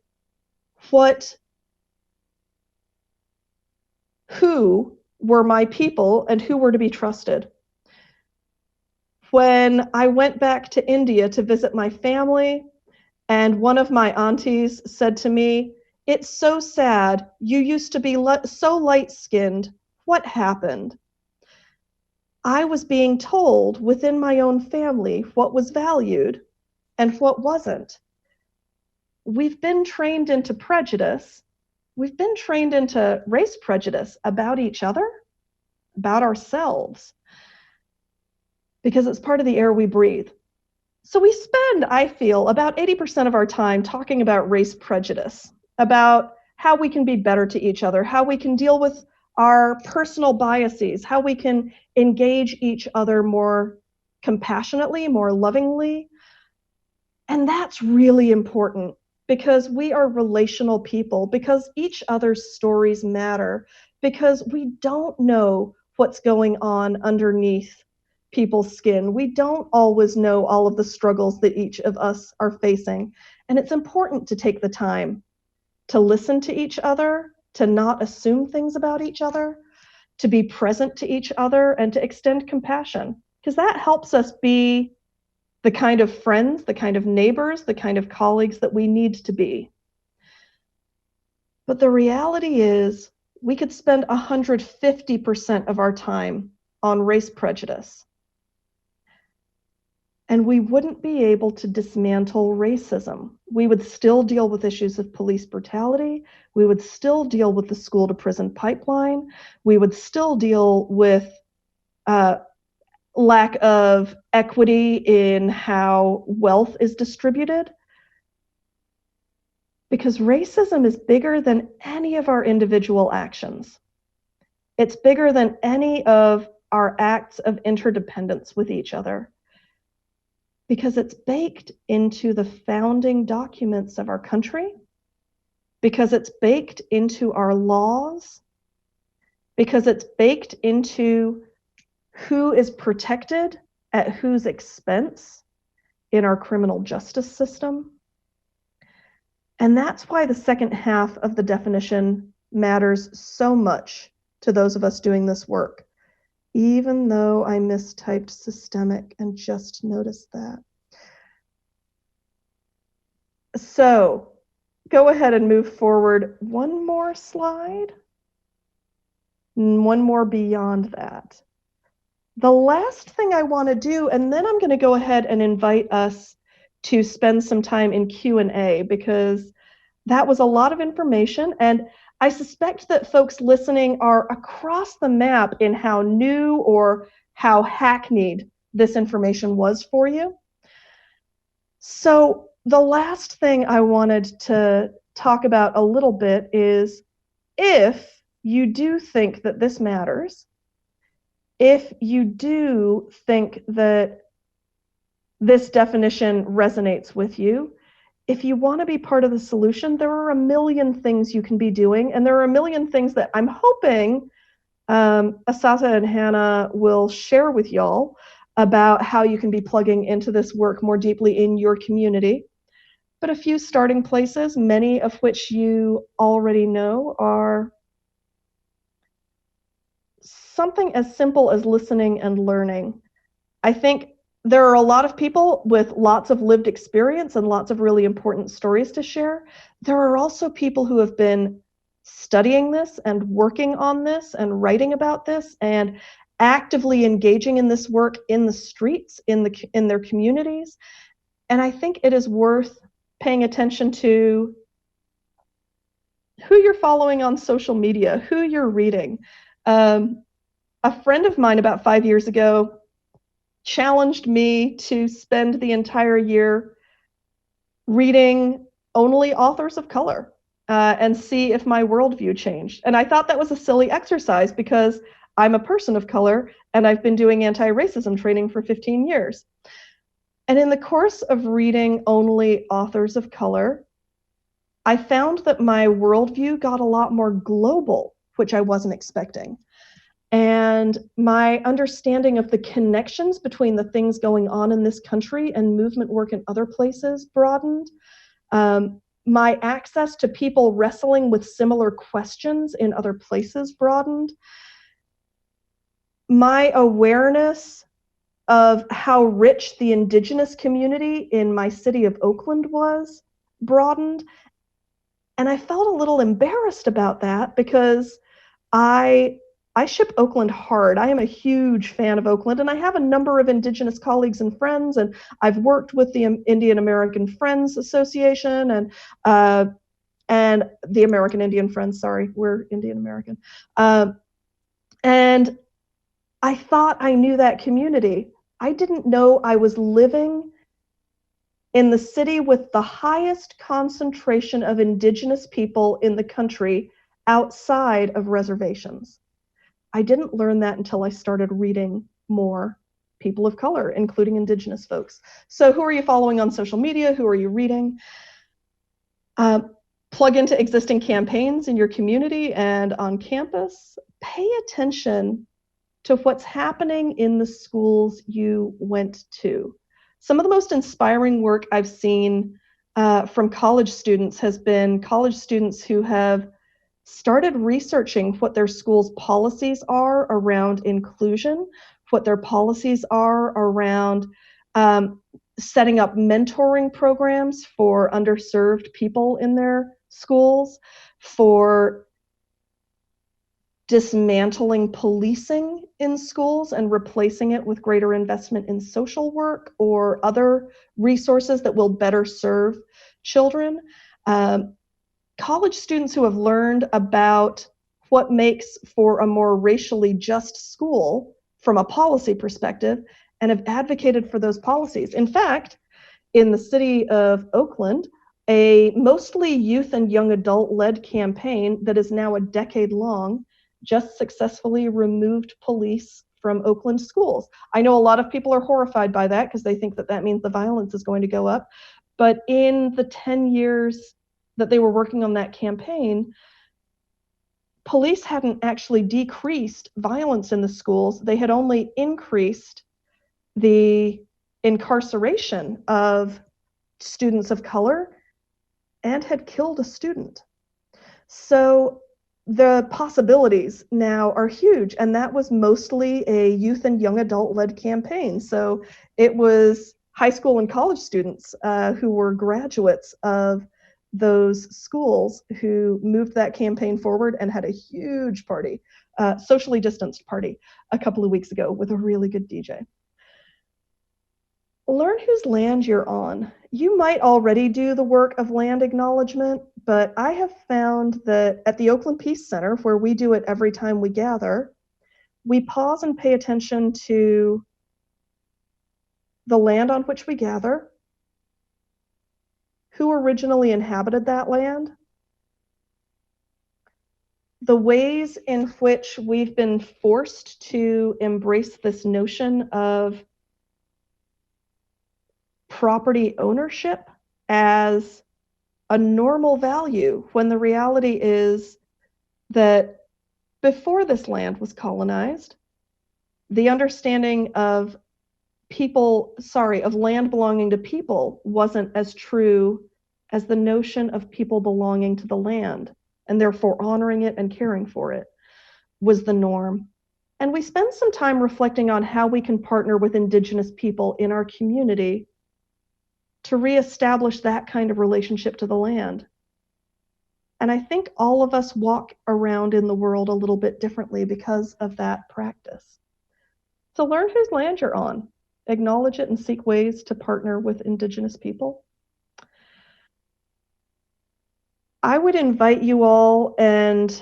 who were my people and who were to be trusted. When I went back to India to visit my family, and one of my aunties said to me, "It's so sad, you used to be so light-skinned. What happened?" I was being told within my own family what was valued and what wasn't. We've been trained into prejudice. We've been trained into race prejudice about each other, about ourselves, because it's part of the air we breathe. So we spend, I feel, about 80% of our time talking about race prejudice, about how we can be better to each other, how we can deal with our personal biases, how we can engage each other more compassionately, more lovingly. And that's really important because we are relational people, because each other's stories matter, because we don't know what's going on underneath people's skin. We don't always know all of the struggles that each of us are facing. And it's important to take the time to listen to each other, to not assume things about each other, to be present to each other, and to extend compassion, because that helps us be the kind of friends, the kind of neighbors, the kind of colleagues that we need to be. But the reality is, we could spend 150% of our time on race prejudice. and we wouldn't be able to dismantle racism. We would still deal with issues of police brutality. We would still deal with the school to prison pipeline. We would still deal with lack of equity in how wealth is distributed. Because racism is bigger than any of our individual actions. It's bigger than any of our acts of interdependence with each other. Because it's baked into the founding documents of our country, because it's baked into our laws, because it's baked into who is protected at whose expense in our criminal justice system. And that's why the second half of the definition matters so much to those of us doing this work, even though I mistyped systemic and just noticed that. So go ahead and move forward one more slide, and one more beyond that. The last thing I want to do, and then I'm going to go ahead and invite us to spend some time in Q&A, because that was a lot of information, and I suspect that folks listening are across the map in how new or how hackneyed this information was for you. So the last thing I wanted to talk about a little bit is, if you do think that this matters, if you do think that this definition resonates with you, if you want to be part of the solution, there are a million things you can be doing, and there are a million things that I'm hoping Assata and Hannah will share with y'all about how you can be plugging into this work more deeply in your community. But a few starting places, many of which you already know, are something as simple as listening and learning. I think there are a lot of people with lots of lived experience and lots of really important stories to share. There are also people who have been studying this and working on this and writing about this and actively engaging in this work in the streets, in their communities. And I think it is worth paying attention to who you're following on social media, who you're reading. A friend of mine about 5 years ago challenged me to spend the entire year reading only authors of color and see if my worldview changed. And I thought that was a silly exercise, because I'm a person of color and I've been doing anti-racism training for 15 years. And in the course of reading only authors of color, I found that my worldview got a lot more global, which I wasn't expecting. And my understanding of the connections between the things going on in this country and movement work in other places broadened. My access to people wrestling with similar questions in other places broadened. My awareness of how rich the Indigenous community in my city of Oakland was broadened. And I felt a little embarrassed about that, because I ship Oakland hard. I am a huge fan of Oakland, and I have a number of Indigenous colleagues and friends, and I've worked with the Indian American Friends Association and the American Indian Friends, sorry, we're Indian American. And I thought I knew that community. I didn't know I was living in the city with the highest concentration of Indigenous people in the country outside of reservations. I didn't learn that until I started reading more people of color, including Indigenous folks. So who are you following on social media? Who are you reading? Plug into existing campaigns in your community and on campus. Pay attention to what's happening in the schools you went to. Some of the most inspiring work I've seen from college students has been college students who have started researching what their school's policies are around inclusion, what their policies are around setting up mentoring programs for underserved people in their schools, for dismantling policing in schools and replacing it with greater investment in social work or other resources that will better serve children. College students who have learned about what makes for a more racially just school from a policy perspective and have advocated for those policies. In fact, in the city of Oakland, a mostly youth and young adult-led campaign that is now a decade long just successfully removed police from Oakland schools. I know a lot of people are horrified by that because they think that that means the violence is going to go up. But in the 10 years that they were working on that campaign, police hadn't actually decreased violence in the schools. They had only increased the incarceration of students of color and had killed a student. So the possibilities now are huge, and that was mostly a youth and young adult-led campaign. So it was high school and college students who were graduates of those schools who moved that campaign forward and had a huge party, socially distanced party, a couple of weeks ago with a really good DJ. Learn whose land you're on. You might already do the work of land acknowledgement, but I have found that at the Oakland Peace Center, where we do it every time we gather, we pause and pay attention to the land on which we gather, who originally inhabited that land, the ways in which we've been forced to embrace this notion of property ownership as a normal value, when the reality is that before this land was colonized, the understanding of land belonging to people wasn't as true as the notion of people belonging to the land, and therefore honoring it and caring for it was the norm. And we spend some time reflecting on how we can partner with Indigenous people in our community to reestablish that kind of relationship to the land. And I think all of us walk around in the world a little bit differently because of that practice. So learn whose land you're on, acknowledge it, and seek ways to partner with Indigenous people. I would invite you all, and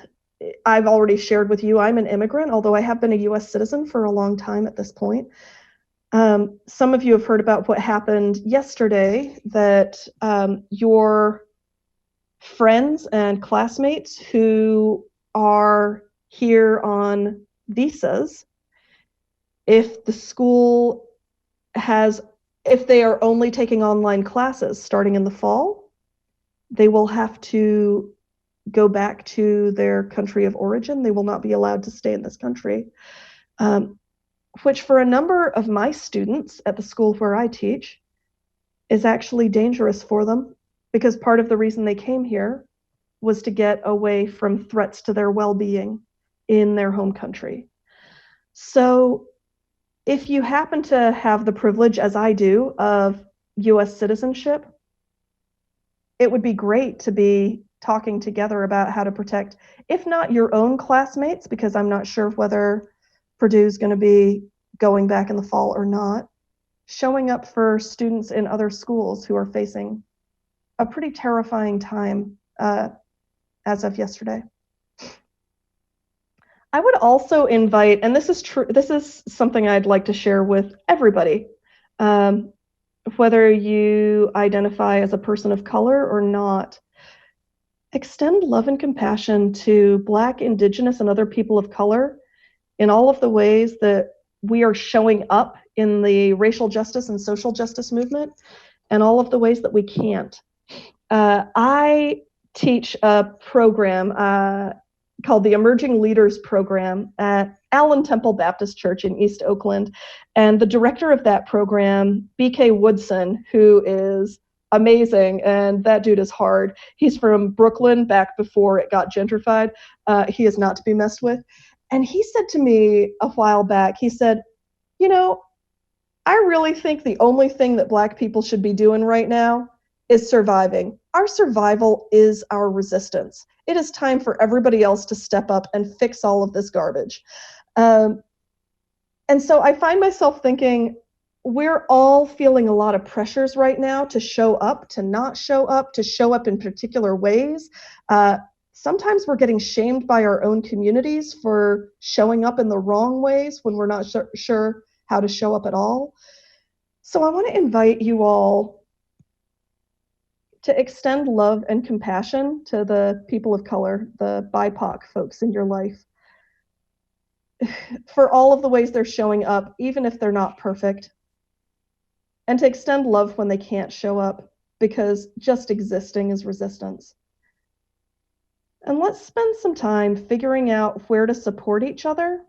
I've already shared with you, I'm an immigrant, although I have been a US citizen for a long time at this point. Some of you have heard about what happened yesterday, that your friends and classmates who are here on visas, if the school if they are only taking online classes starting in the fall, they will have to go back to their country of origin. They will not be allowed to stay in this country. Which for a number of my students at the school where I teach is actually dangerous for them, because part of the reason they came here was to get away from threats to their well-being in their home country. So if you happen to have the privilege, as I do, of US citizenship, it would be great to be talking together about how to protect, if not your own classmates, because I'm not sure whether Purdue's going to be going back in the fall or not, showing up for students in other schools who are facing a pretty terrifying time as of yesterday. I would also invite, and this is something I'd like to share with everybody, whether you identify as a person of color or not, extend love and compassion to Black, Indigenous, and other people of color in all of the ways that we are showing up in the racial justice and social justice movement, and all of the ways that we can't. I teach a program called the Emerging Leaders Program at Allen Temple Baptist Church in East Oakland. And the director of that program, B.K. Woodson, who is amazing, and that dude is hard. He's from Brooklyn back before it got gentrified. He is not to be messed with. And he said to me a while back, he said, you know, I really think the only thing that Black people should be doing right now is surviving. our survival is our resistance. It is time for everybody else to step up and fix all of this garbage. And so I find myself thinking, we're all feeling a lot of pressures right now to show up, to not show up, to show up in particular ways. Sometimes we're getting shamed by our own communities for showing up in the wrong ways when we're not sure how to show up at all. So I want to invite you all to extend love and compassion to the people of color, the BIPOC folks in your life, for all of the ways they're showing up, even if they're not perfect. And to extend love when they can't show up, because just existing is resistance. And let's spend some time figuring out where to support each other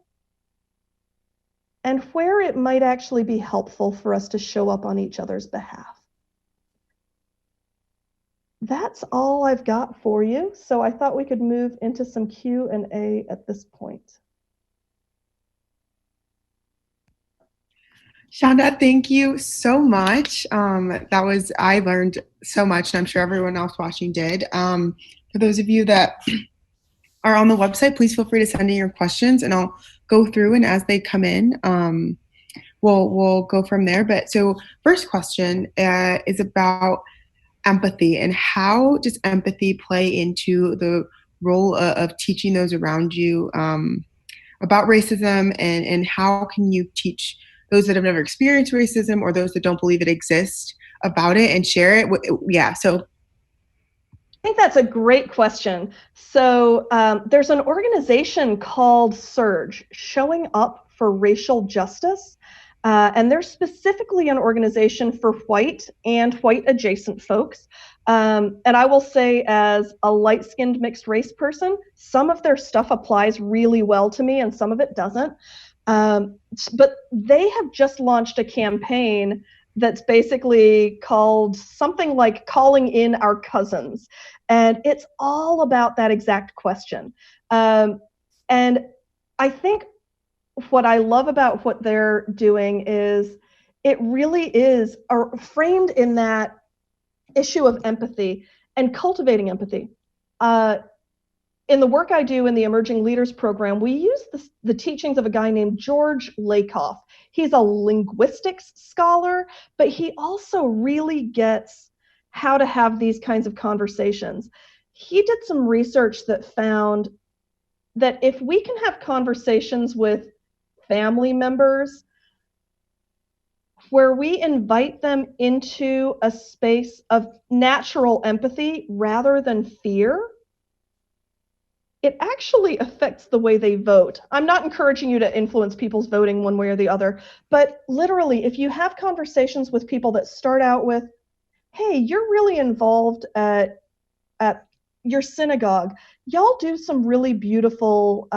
and where it might actually be helpful for us to show up on each other's behalf. That's all I've got for you. So I thought we could move into some Q&A at this point. Shonda, thank you so much. I learned so much, and I'm sure everyone else watching did. For those of you that are on the website, please feel free to send in your questions, and I'll go through, and as they come in, we'll go from there. But so first question is about empathy, and how does empathy play into the role of teaching those around you about racism, and how can you teach those that have never experienced racism or those that don't believe it exists about it and share it? So I think that's a great question. So there's an organization called SURJ, Showing Up for Racial Justice. And they're specifically an organization for white and white adjacent folks. And I will say, as a light-skinned mixed race person, some of their stuff applies really well to me and some of it doesn't. But they have just launched a campaign that's basically called something like Calling in Our Cousins. And it's all about that exact question. And I think what I love about what they're doing is it really is framed in that issue of empathy and cultivating empathy. In the work I do in the Emerging Leaders Program, we use the teachings of a guy named George Lakoff. He's a linguistics scholar, but he also really gets how to have these kinds of conversations. He did some research that found that if we can have conversations with family members where we invite them into a space of natural empathy rather than fear, it actually affects the way they vote. I'm not encouraging you to influence people's voting one way or the other, but literally, if you have conversations with people that start out with, hey, you're really involved at your synagogue. Y'all do some really beautiful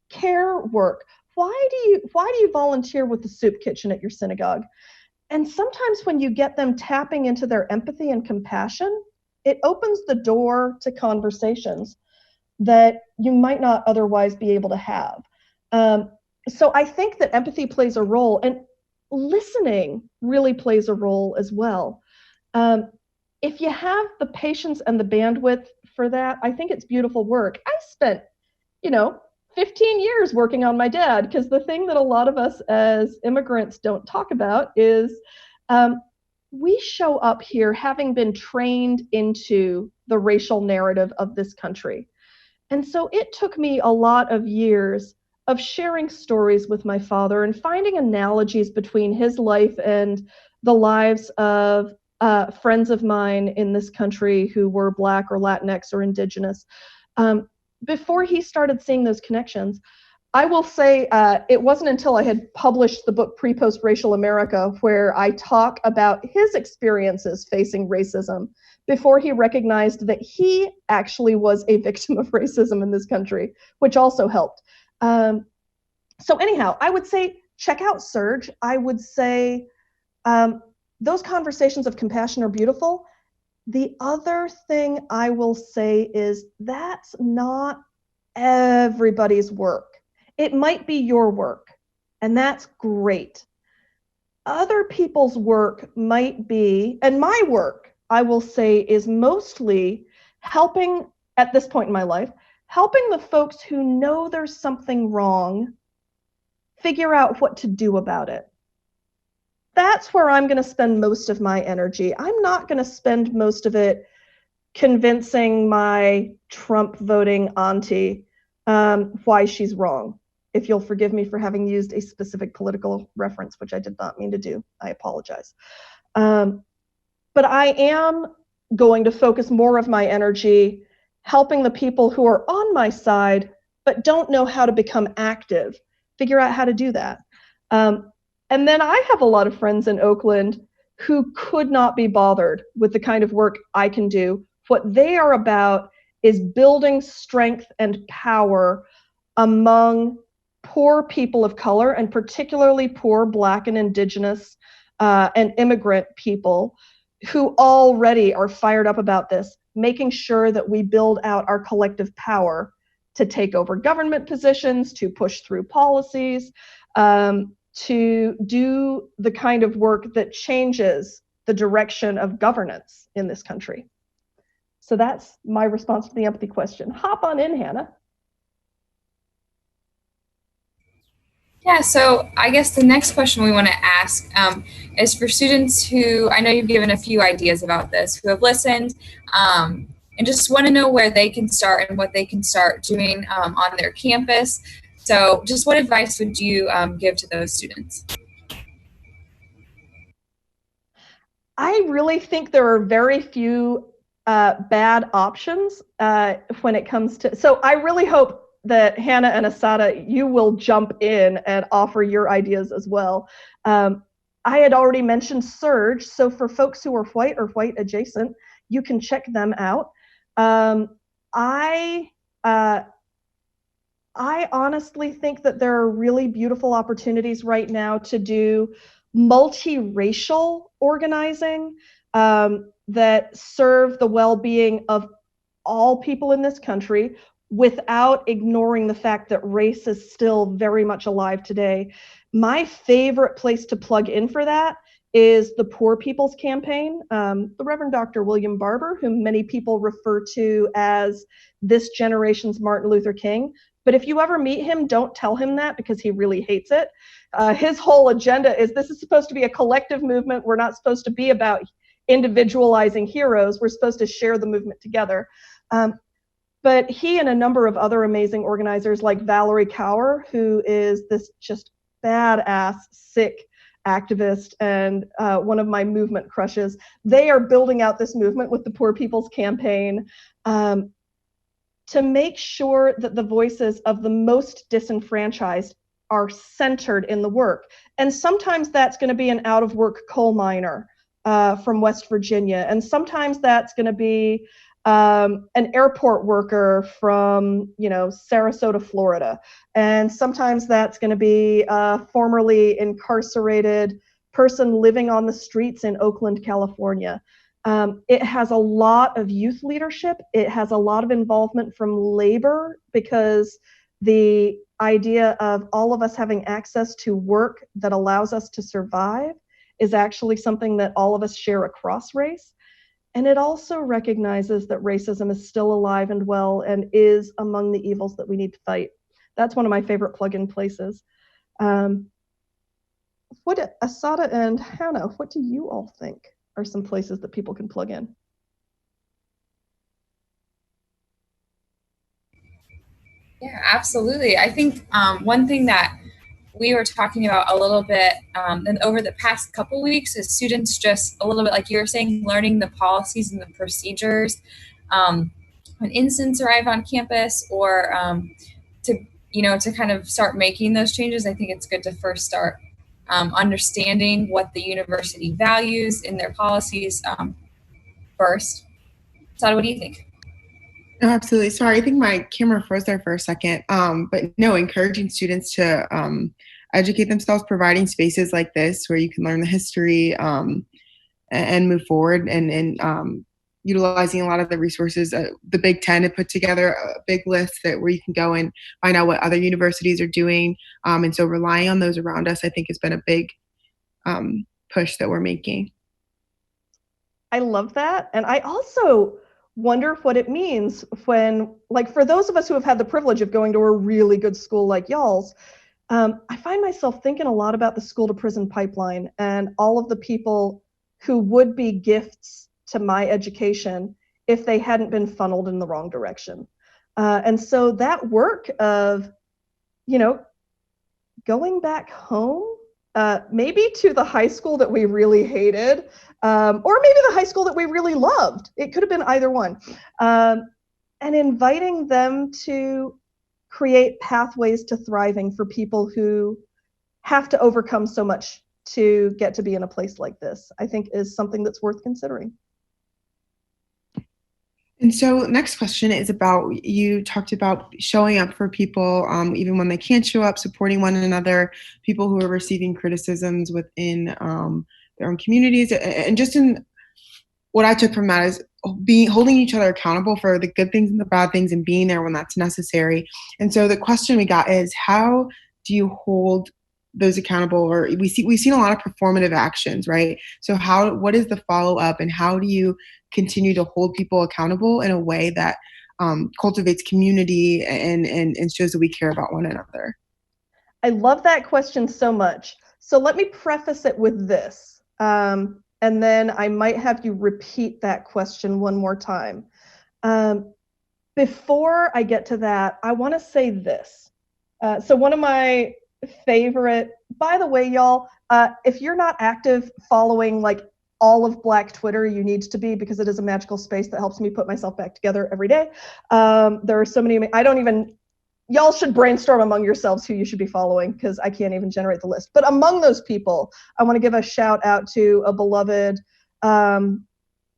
care work. Why do you volunteer with the soup kitchen at your synagogue? And sometimes when you get them tapping into their empathy and compassion, it opens the door to conversations that you might not otherwise be able to have. So I think that empathy plays a role, and listening really plays a role as well. If you have the patience and the bandwidth for that, I think it's beautiful work. I spent, 15 years working on my dad, because the thing that a lot of us as immigrants don't talk about is we show up here having been trained into the racial narrative of this country. And so it took me a lot of years of sharing stories with my father and finding analogies between his life and the lives of friends of mine in this country who were Black or Latinx or Indigenous. Before he started seeing those connections, I will say it wasn't until I had published the book Pre-Post Racial America, where I talk about his experiences facing racism, before he recognized that he actually was a victim of racism in this country, which also helped. So anyhow, I would say check out SURJ. I would say those conversations of compassion are beautiful. The other thing I will say is that's not everybody's work. It might be your work, and that's great. Other people's work might be, and my work I will say, is mostly helping, at this point in my life, helping the folks who know there's something wrong figure out what to do about it. That's where I'm going to spend most of my energy. I'm not going to spend most of it convincing my Trump voting auntie why she's wrong. If you'll forgive me for having used a specific political reference, which I did not mean to do, I apologize. But I am going to focus more of my energy helping the people who are on my side but don't know how to become active, figure out how to do that. And then I have a lot of friends in Oakland who could not be bothered with the kind of work I can do. What they are about is building strength and power among poor people of color, and particularly poor Black and Indigenous and immigrant people who already are fired up about this, making sure that we build out our collective power to take over government positions, to push through policies, to do the kind of work that changes the direction of governance in this country. So that's my response to the empathy question. Hop on in, Hannah. Yeah, so I guess the next question we want to ask is for students who, I know you've given a few ideas about this, who have listened and just want to know where they can start and what they can start doing on their campus. So just what advice would you give to those students? I really think there are very few bad options when it comes to, so I really hope that Hannah and Asada, you will jump in and offer your ideas as well. I had already mentioned Surge, so for folks who are white or white adjacent, you can check them out. I honestly think that there are really beautiful opportunities right now to do multiracial organizing that serve the well-being of all people in this country without ignoring the fact that race is still very much alive today. My favorite place to plug in for that is the Poor People's Campaign. The Reverend Dr. William Barber, whom many people refer to as this generation's Martin Luther King. But if you ever meet him, don't tell him that because he really hates it. His whole agenda is this is supposed to be a collective movement. We're not supposed to be about individualizing heroes. We're supposed to share the movement together. But he and a number of other amazing organizers like Valerie Kaur, who is this just badass, sick activist and one of my movement crushes, they are building out this movement with the Poor People's Campaign to make sure that the voices of the most disenfranchised are centered in the work. And sometimes that's going to be an out-of-work coal miner from West Virginia. And sometimes that's going to be an airport worker from, Sarasota, Florida. And sometimes that's going to be a formerly incarcerated person living on the streets in Oakland, California. It has a lot of youth leadership. It has a lot of involvement from labor because the idea of all of us having access to work that allows us to survive is actually something that all of us share across race. And it also recognizes that racism is still alive and well and is among the evils that we need to fight. That's one of my favorite plug-in places. Asada and Hannah, what do you all think are some places that people can plug in? Yeah, absolutely. I think one thing that we were talking about a little bit and over the past couple weeks is students just a little bit, like you were saying, learning the policies and the procedures when incidents arrive on campus or to kind of start making those changes. I think it's good to first start understanding what the university values in their policies first. Sada, what do you think? No, absolutely. Sorry, I think my camera froze there for a second. But no, encouraging students to educate themselves, providing spaces like this where you can learn the history and move forward, and utilizing a lot of the resources. The Big Ten had put together a big list where you can go and find out what other universities are doing. And so relying on those around us, I think, has been a big push that we're making. I love that. And I also wonder what it means when, like, for those of us who have had the privilege of going to a really good school like y'all's, I find myself thinking a lot about the school to prison pipeline and all of the people who would be gifts to my education if they hadn't been funneled in the wrong direction. And so that work of, you know, going back home, maybe to the high school that we really hated, or maybe the high school that we really loved. It could have been either one. And inviting them to create pathways to thriving for people who have to overcome so much to get to be in a place like this, I think is something that's worth considering. And so next question is about, you talked about showing up for people even when they can't show up, supporting one another, people who are receiving criticisms within their own communities. And just in what I took from that is holding each other accountable for the good things and the bad things and being there when that's necessary. And so the question we got is, how do you hold those accountable? Or we've seen a lot of performative actions, right? So what is the follow up, and how do you continue to hold people accountable in a way that cultivates community and shows that we care about one another? I love that question so much. So let me preface it with this, and then I might have you repeat that question one more time. Before I get to that, I want to say this. So one of my favorite, by the way, y'all, if you're not active following like all of Black Twitter, you need to be, because it is a magical space that helps me put myself back together every day. There are so many, y'all should brainstorm among yourselves who you should be following, because I can't even generate the list. But among those people, I want to give a shout out to a beloved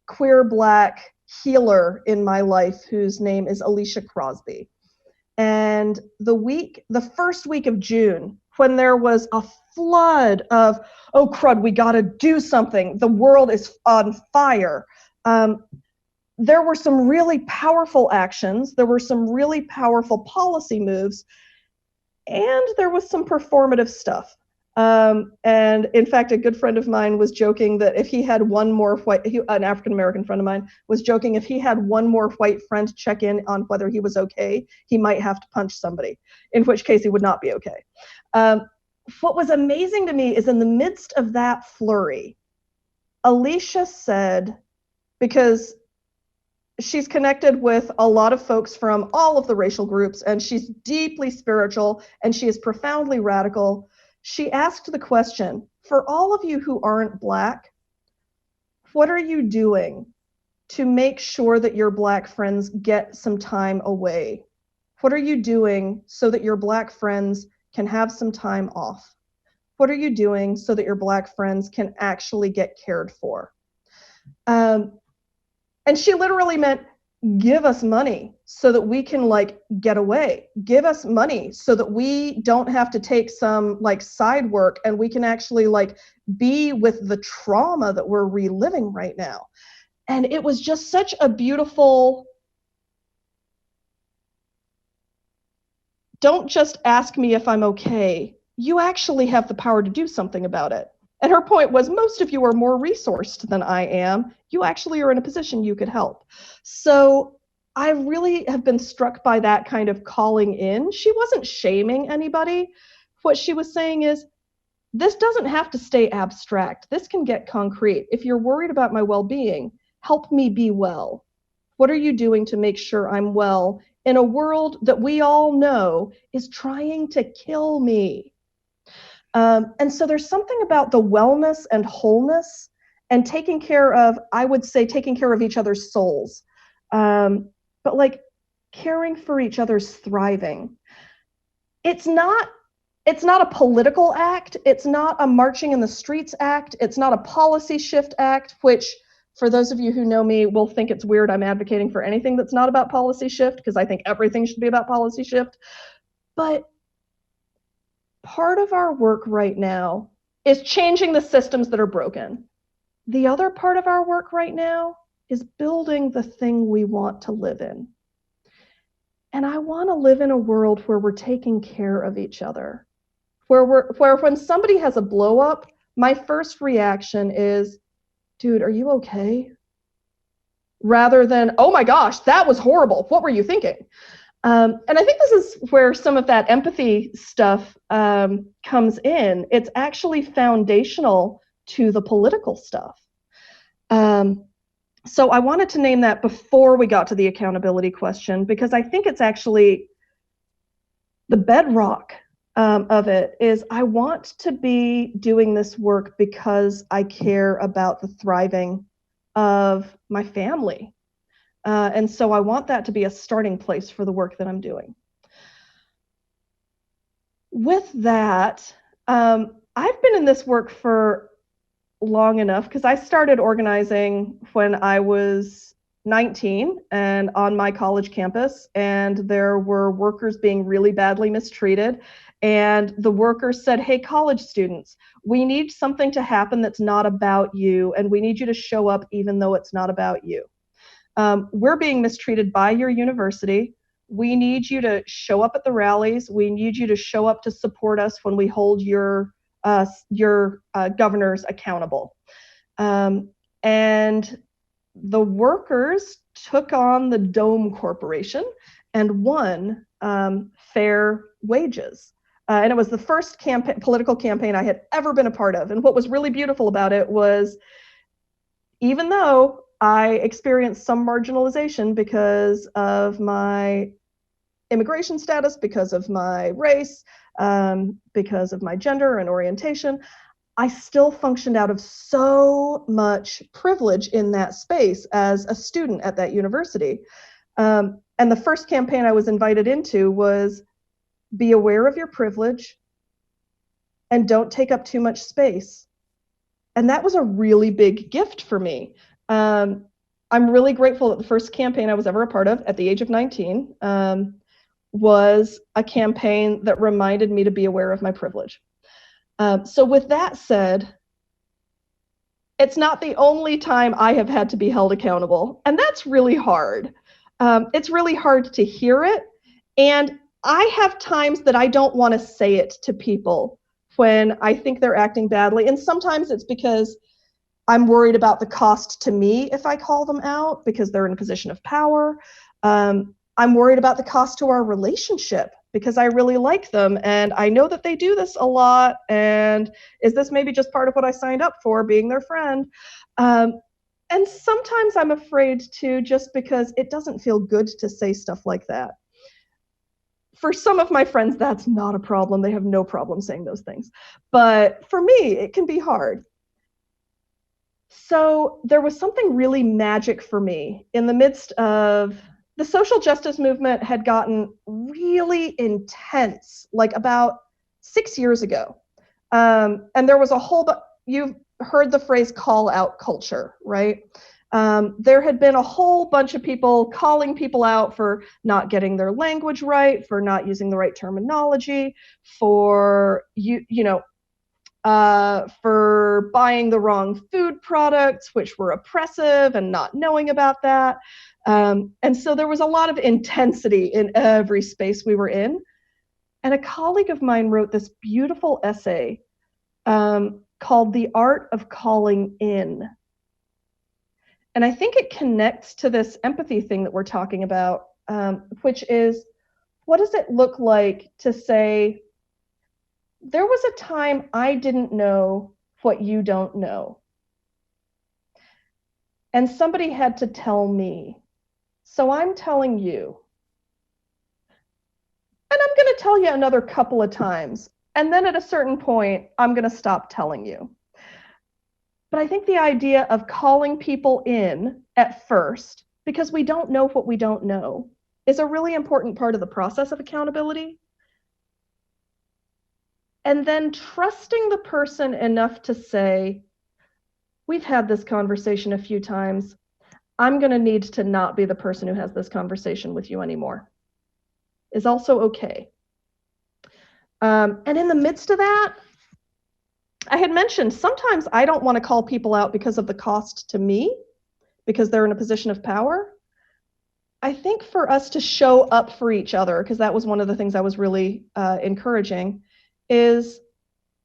queer Black healer in my life whose name is Alicia Crosby. And the first week of June, when there was a flood of, oh crud, we gotta do something, the world is on fire, there were some really powerful actions, there were some really powerful policy moves, and there was some performative stuff. And in fact, a good friend of mine was joking that if he had one more an African-American friend of mine was joking, if he had one more white friend check in on whether he was okay, he might have to punch somebody, in which case he would not be okay. What was amazing to me is in the midst of that flurry, Alicia said, because she's connected with a lot of folks from all of the racial groups, and she's deeply spiritual, and she is profoundly radical. She asked the question, for all of you who aren't Black, what are you doing to make sure that your Black friends get some time away? What are you doing so that your Black friends can have some time off? What are you doing so that your Black friends can actually get cared for? And she literally meant, give us money so that we can like get away. Give us money so that we don't have to take some like side work and we can actually like be with the trauma that we're reliving right now. And it was just such a beautiful, don't just ask me if I'm okay. You actually have the power to do something about it. And her point was, most of you are more resourced than I am. You actually are in a position you could help. So I really have been struck by that kind of calling in. She wasn't shaming anybody. What she was saying is, this doesn't have to stay abstract. This can get concrete. If you're worried about my well-being, help me be well. What are you doing to make sure I'm well in a world that we all know is trying to kill me? And so there's something about the wellness and wholeness and taking care of, I would say, taking care of each other's souls, but like caring for each other's thriving. It's not a political act. It's not a marching in the streets act. It's not a policy shift act, which for those of you who know me will think it's weird I'm advocating for anything that's not about policy shift, because I think everything should be about policy shift. But part of our work right now is changing the systems that are broken. The other part of our work right now is building the thing we want to live in. And I want to live in a world where we're taking care of each other, where when somebody has a blow up, my first reaction is, dude, are you okay? rather than, oh my gosh, that was horrible. What were you thinking? And I think this is where some of that empathy stuff comes in. It's actually foundational to the political stuff. So I wanted to name that before we got to the accountability question, because I think it's actually the bedrock of it is I want to be doing this work because I care about the thriving of my family. And so I want that to be a starting place for the work that I'm doing. With that, I've been in this work for long enough because I started organizing when I was 19 and on my college campus, and there were workers being really badly mistreated. And the workers said, hey, college students, we need something to happen that's not about you, and we need you to show up even though it's not about you. We're being mistreated by your university. We need you to show up at the rallies. We need you to show up to support us when we hold your governors accountable. And the workers took on the Dome Corporation and won fair wages. And it was the first political campaign I had ever been a part of. And what was really beautiful about it was, even though I experienced some marginalization because of my immigration status, because of my race, because of my gender and orientation, I still functioned out of so much privilege in that space as a student at that university. And the first campaign I was invited into was, be aware of your privilege and don't take up too much space. And that was a really big gift for me. I'm really grateful that the first campaign I was ever a part of at the age of 19 was a campaign that reminded me to be aware of my privilege. So with that said, it's not the only time I have had to be held accountable, and that's really hard. It's really hard to hear it, and I have times that I don't want to say it to people when I think they're acting badly, and sometimes it's because I'm worried about the cost to me if I call them out because they're in a position of power. I'm worried about the cost to our relationship because I really like them and I know that they do this a lot, and is this maybe just part of what I signed up for, being their friend? And sometimes I'm afraid to, just because it doesn't feel good to say stuff like that. For some of my friends, that's not a problem. They have no problem saying those things. But for me, it can be hard. So there was something really magic for me in the midst of the social justice movement had gotten really intense, like about 6 years ago. And there was a whole, you've heard the phrase call out culture, right? There had been a whole bunch of people calling people out for not getting their language right, for not using the right terminology, for for buying the wrong food products, which were oppressive, and not knowing about that. And so there was a lot of intensity in every space we were in. And a colleague of mine wrote this beautiful essay called The Art of Calling In. And I think it connects to this empathy thing that we're talking about, which is, what does it look like to say, there was a time I didn't know what you don't know. And somebody had to tell me. So I'm telling you. And I'm going to tell you another couple of times. And then at a certain point, I'm going to stop telling you. But I think the idea of calling people in at first, because we don't know what we don't know, is a really important part of the process of accountability. And then trusting the person enough to say, we've had this conversation a few times. I'm going to need to not be the person who has this conversation with you anymore, is also okay. And in the midst of that, I had mentioned sometimes I don't want to call people out because of the cost to me, because they're in a position of power. I think for us to show up for each other, because that was one of the things I was really encouraging, is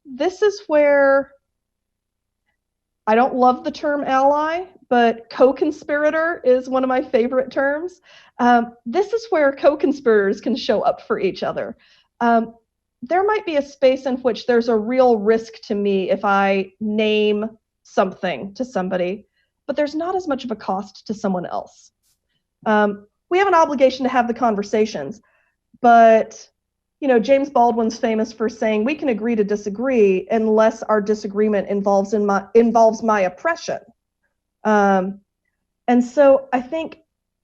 this is where I don't love the term ally, but co-conspirator is one of my favorite terms. This is where co-conspirators can show up for each other. There might be a space in which there's a real risk to me if I name something to somebody, but there's not as much of a cost to someone else. We have an obligation to have the conversations, but James Baldwin's famous for saying we can agree to disagree unless our disagreement involves my oppression. And so I think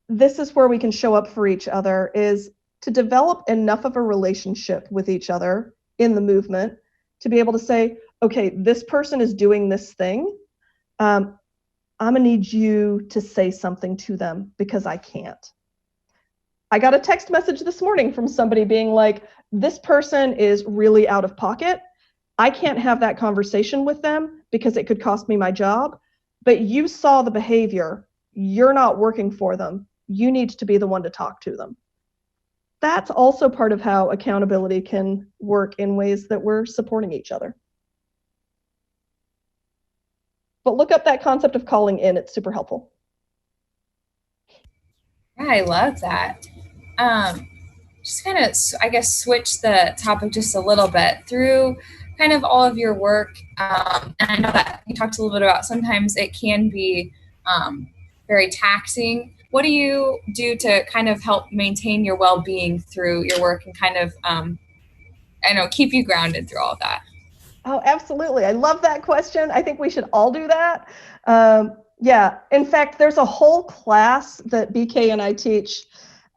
this is where we can show up for each other, is to develop enough of a relationship with each other in the movement to be able to say, okay, this person is doing this thing. I'm gonna need you to say something to them because I can't. I got a text message this morning from somebody being like, this person is really out of pocket. I can't have that conversation with them because it could cost me my job, but you saw the behavior. You're not working for them. You need to be the one to talk to them. That's also part of how accountability can work in ways that we're supporting each other. But look up that concept of calling in. It's super helpful. Yeah, I love that. Just kind of, I guess, switch the topic just a little bit through kind of all of your work. And I know that you talked a little bit about sometimes it can be very taxing. What do you do to kind of help maintain your well-being through your work and kind of, keep you grounded through all of that? Oh, absolutely. I love that question. I think we should all do that. Yeah, in fact, there's a whole class that BK and I teach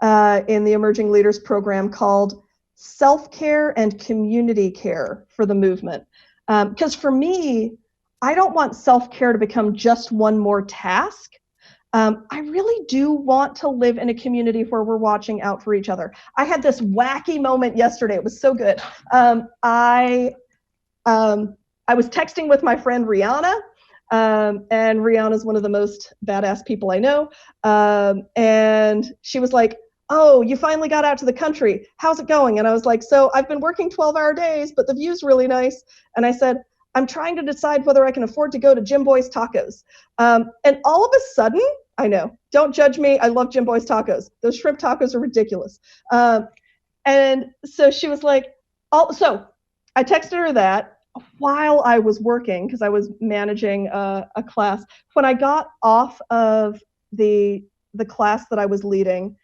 in the Emerging Leaders program called Self-Care and Community Care for the Movement. Because for me, I don't want self-care to become just one more task. I really do want to live in a community where we're watching out for each other. I had this wacky moment yesterday. It was so good. I was texting with my friend Rihanna, and Rihanna is one of the most badass people I know. And she was like, oh, you finally got out to the country. How's it going? And I was like, so I've been working 12-hour days, but the view's really nice. And I said, I'm trying to decide whether I can afford to go to Jim Boy's Tacos. And all of a sudden, I know, don't judge me. I love Jim Boy's Tacos. Those shrimp tacos are ridiculous. And so she was like, so I texted her that while I was working, because I was managing a class. When I got off of the class that I was leading,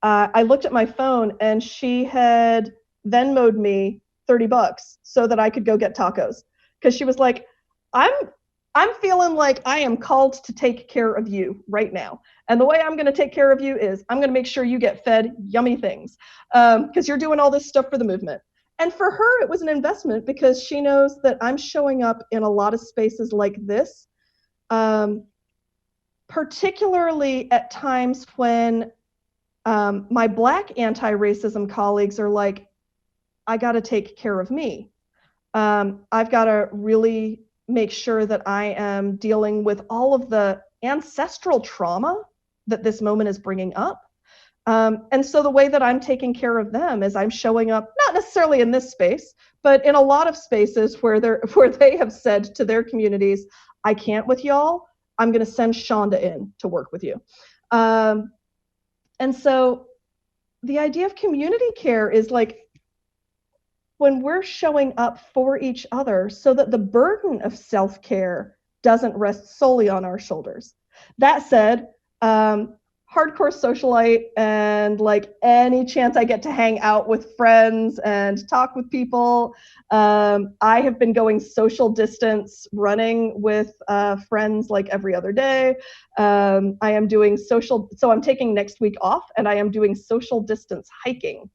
I looked at my phone and she had Venmo'd me $30 so that I could go get tacos. Because she was like, I'm feeling like I am called to take care of you right now. And the way I'm going to take care of you is I'm going to make sure you get fed yummy things because you're doing all this stuff for the movement. And for her, it was an investment because she knows that I'm showing up in a lot of spaces like this, particularly at times when my Black anti-racism colleagues are like, I got to take care of me. I've got to really make sure that I am dealing with all of the ancestral trauma that this moment is bringing up. And so the way that I'm taking care of them is I'm showing up, not necessarily in this space, but in a lot of spaces where they have said to their communities, I can't with y'all, I'm going to send Shonda in to work with you. And so the idea of community care is like when we're showing up for each other so that the burden of self-care doesn't rest solely on our shoulders. That said, hardcore socialite and like any chance I get to hang out with friends and talk with people, I have been going social distance running with friends like every other day. I am doing so I'm taking next week off and I am doing social distance hiking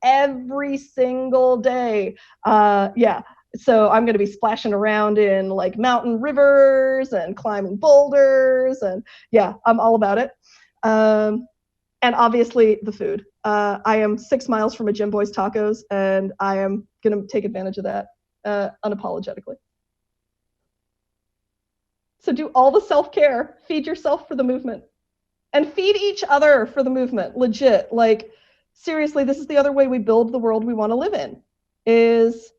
every single day. So I'm going to be splashing around in like mountain rivers and climbing boulders, and yeah, I'm all about it. And obviously the food. I am 6 miles from a Jim Boy's Tacos, and I am going to take advantage of that unapologetically. So do all the self-care, feed yourself for the movement, and feed each other for the movement, legit. Like, seriously, this is the other way we build the world we want to live in, is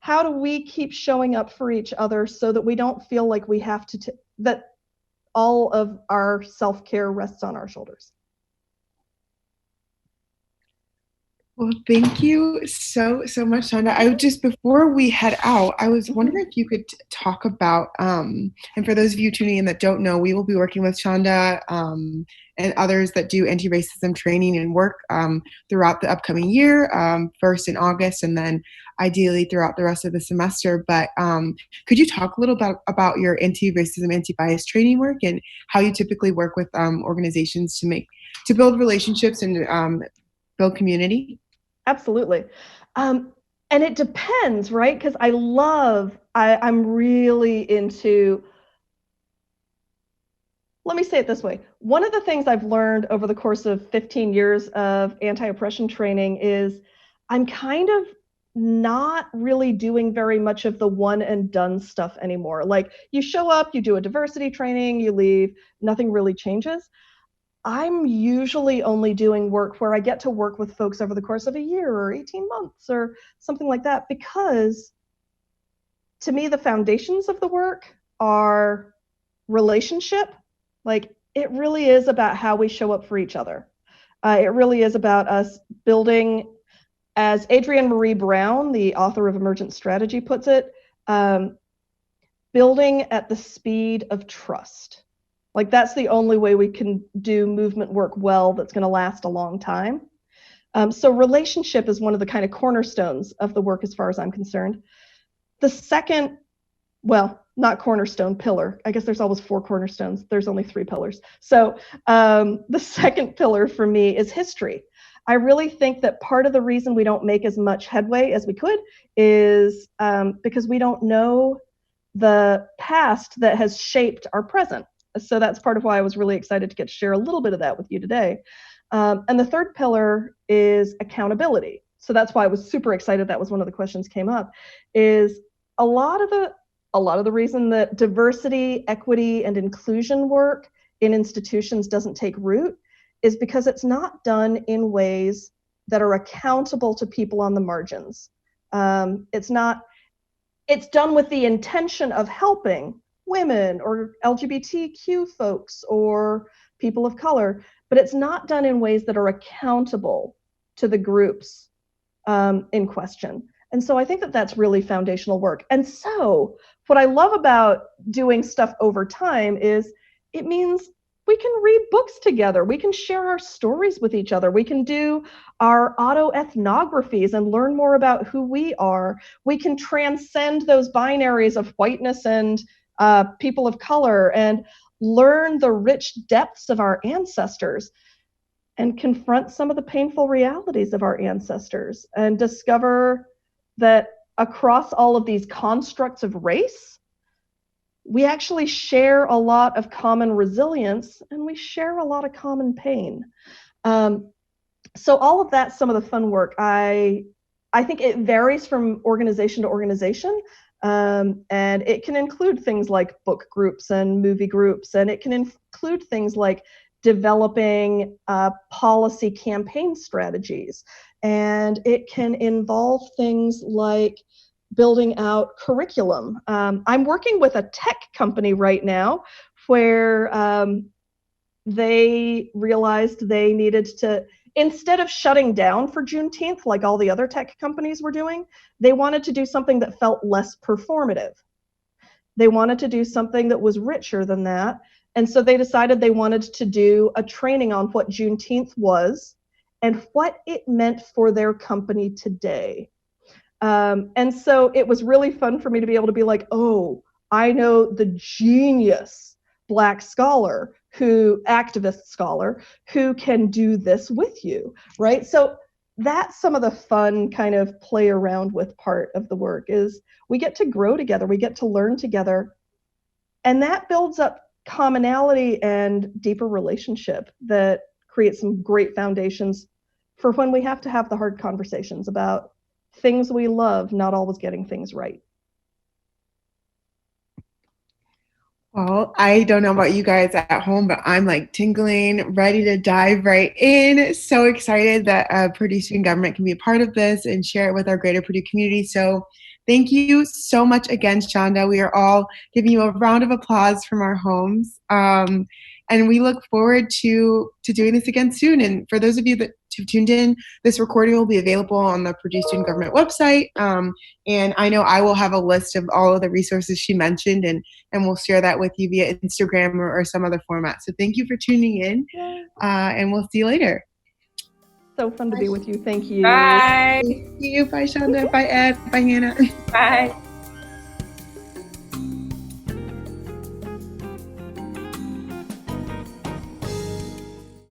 how do we keep showing up for each other so that we don't feel like we have to, that all of our self-care rests on our shoulders? Well, thank you so much, Shonda. Before we head out, I was wondering if you could talk about, and for those of you tuning in that don't know, we will be working with Shonda and others that do anti-racism training and work throughout the upcoming year, first in August, and then ideally throughout the rest of the semester. But could you talk a little about your anti-racism, anti-bias training work and how you typically work with organizations to build relationships and build community? Absolutely. And it depends, right? Because I'm really into, let me say it this way. One of the things I've learned over the course of 15 years of anti-oppression training is I'm kind of not really doing very much of the one and done stuff anymore. Like, you show up, you do a diversity training, you leave, nothing really changes. I'm usually only doing work where I get to work with folks over the course of a year or 18 months or something like that, because to me, the foundations of the work are relationship. Like, it really is about how we show up for each other. It really is about us building, as Adrienne Maree Brown, the author of Emergent Strategy, puts it, building at the speed of trust. Like, that's the only way we can do movement work well that's going to last a long time. So relationship is one of the kind of cornerstones of the work as far as I'm concerned. The second, well, not cornerstone, pillar. I guess there's always 4 cornerstones. There's only 3 pillars. So the second pillar for me is history. I really think that part of the reason we don't make as much headway as we could is because we don't know the past that has shaped our present. So that's part of why I was really excited to get to share a little bit of that with you today. And the third pillar is accountability. So that's why I was super excited. That was one of the questions came up, is a lot of the reason that diversity, equity, and inclusion work in institutions doesn't take root is because it's not done in ways that are accountable to people on the margins. It's done with the intention of helping women or LGBTQ folks or people of color, but it's not done in ways that are accountable to the groups in question. And so I think that that's really foundational work. And so what I love about doing stuff over time is it means we can read books together. We can share our stories with each other. We can do our autoethnographies and learn more about who we are. We can transcend those binaries of whiteness and people of color and learn the rich depths of our ancestors and confront some of the painful realities of our ancestors and discover that across all of these constructs of race, we actually share a lot of common resilience and we share a lot of common pain. So all of that's some of the fun work. I think it varies from organization to organization. And it can include things like book groups and movie groups, and it can include things like developing policy campaign strategies. And it can involve things like building out curriculum. I'm working with a tech company right now where they realized they needed to, instead of shutting down for Juneteenth like all the other tech companies were doing, they wanted to do something that felt less performative. They wanted to do something that was richer than that. And so they decided they wanted to do a training on what Juneteenth was and what it meant for their company today. And so it was really fun for me to be able to be like, oh, I know the genius Black scholar activist scholar who can do this with you, right? So that's some of the fun kind of play around with part of the work is we get to grow together, we get to learn together, and that builds up commonality and deeper relationship that creates some great foundations for when we have to have the hard conversations about things we love, not always getting things right. Well, I don't know about you guys at home, but I'm like tingling, ready to dive right in. So excited that Purdue Student Government can be a part of this and share it with our greater Purdue community. So Thank you so much again, Shonda. We are all giving you a round of applause from our homes. And we look forward to doing this again soon. And for those of you that have tuned in, this recording will be available on the Purdue Student Government website. And I know I will have a list of all of the resources she mentioned, and we'll share that with you via Instagram or some other format. So thank you for tuning in, and we'll see you later. So fun to be with you. Thank you. Bye. Thank you. Bye, Shonda. Bye, Ed. Bye, Hannah. Bye.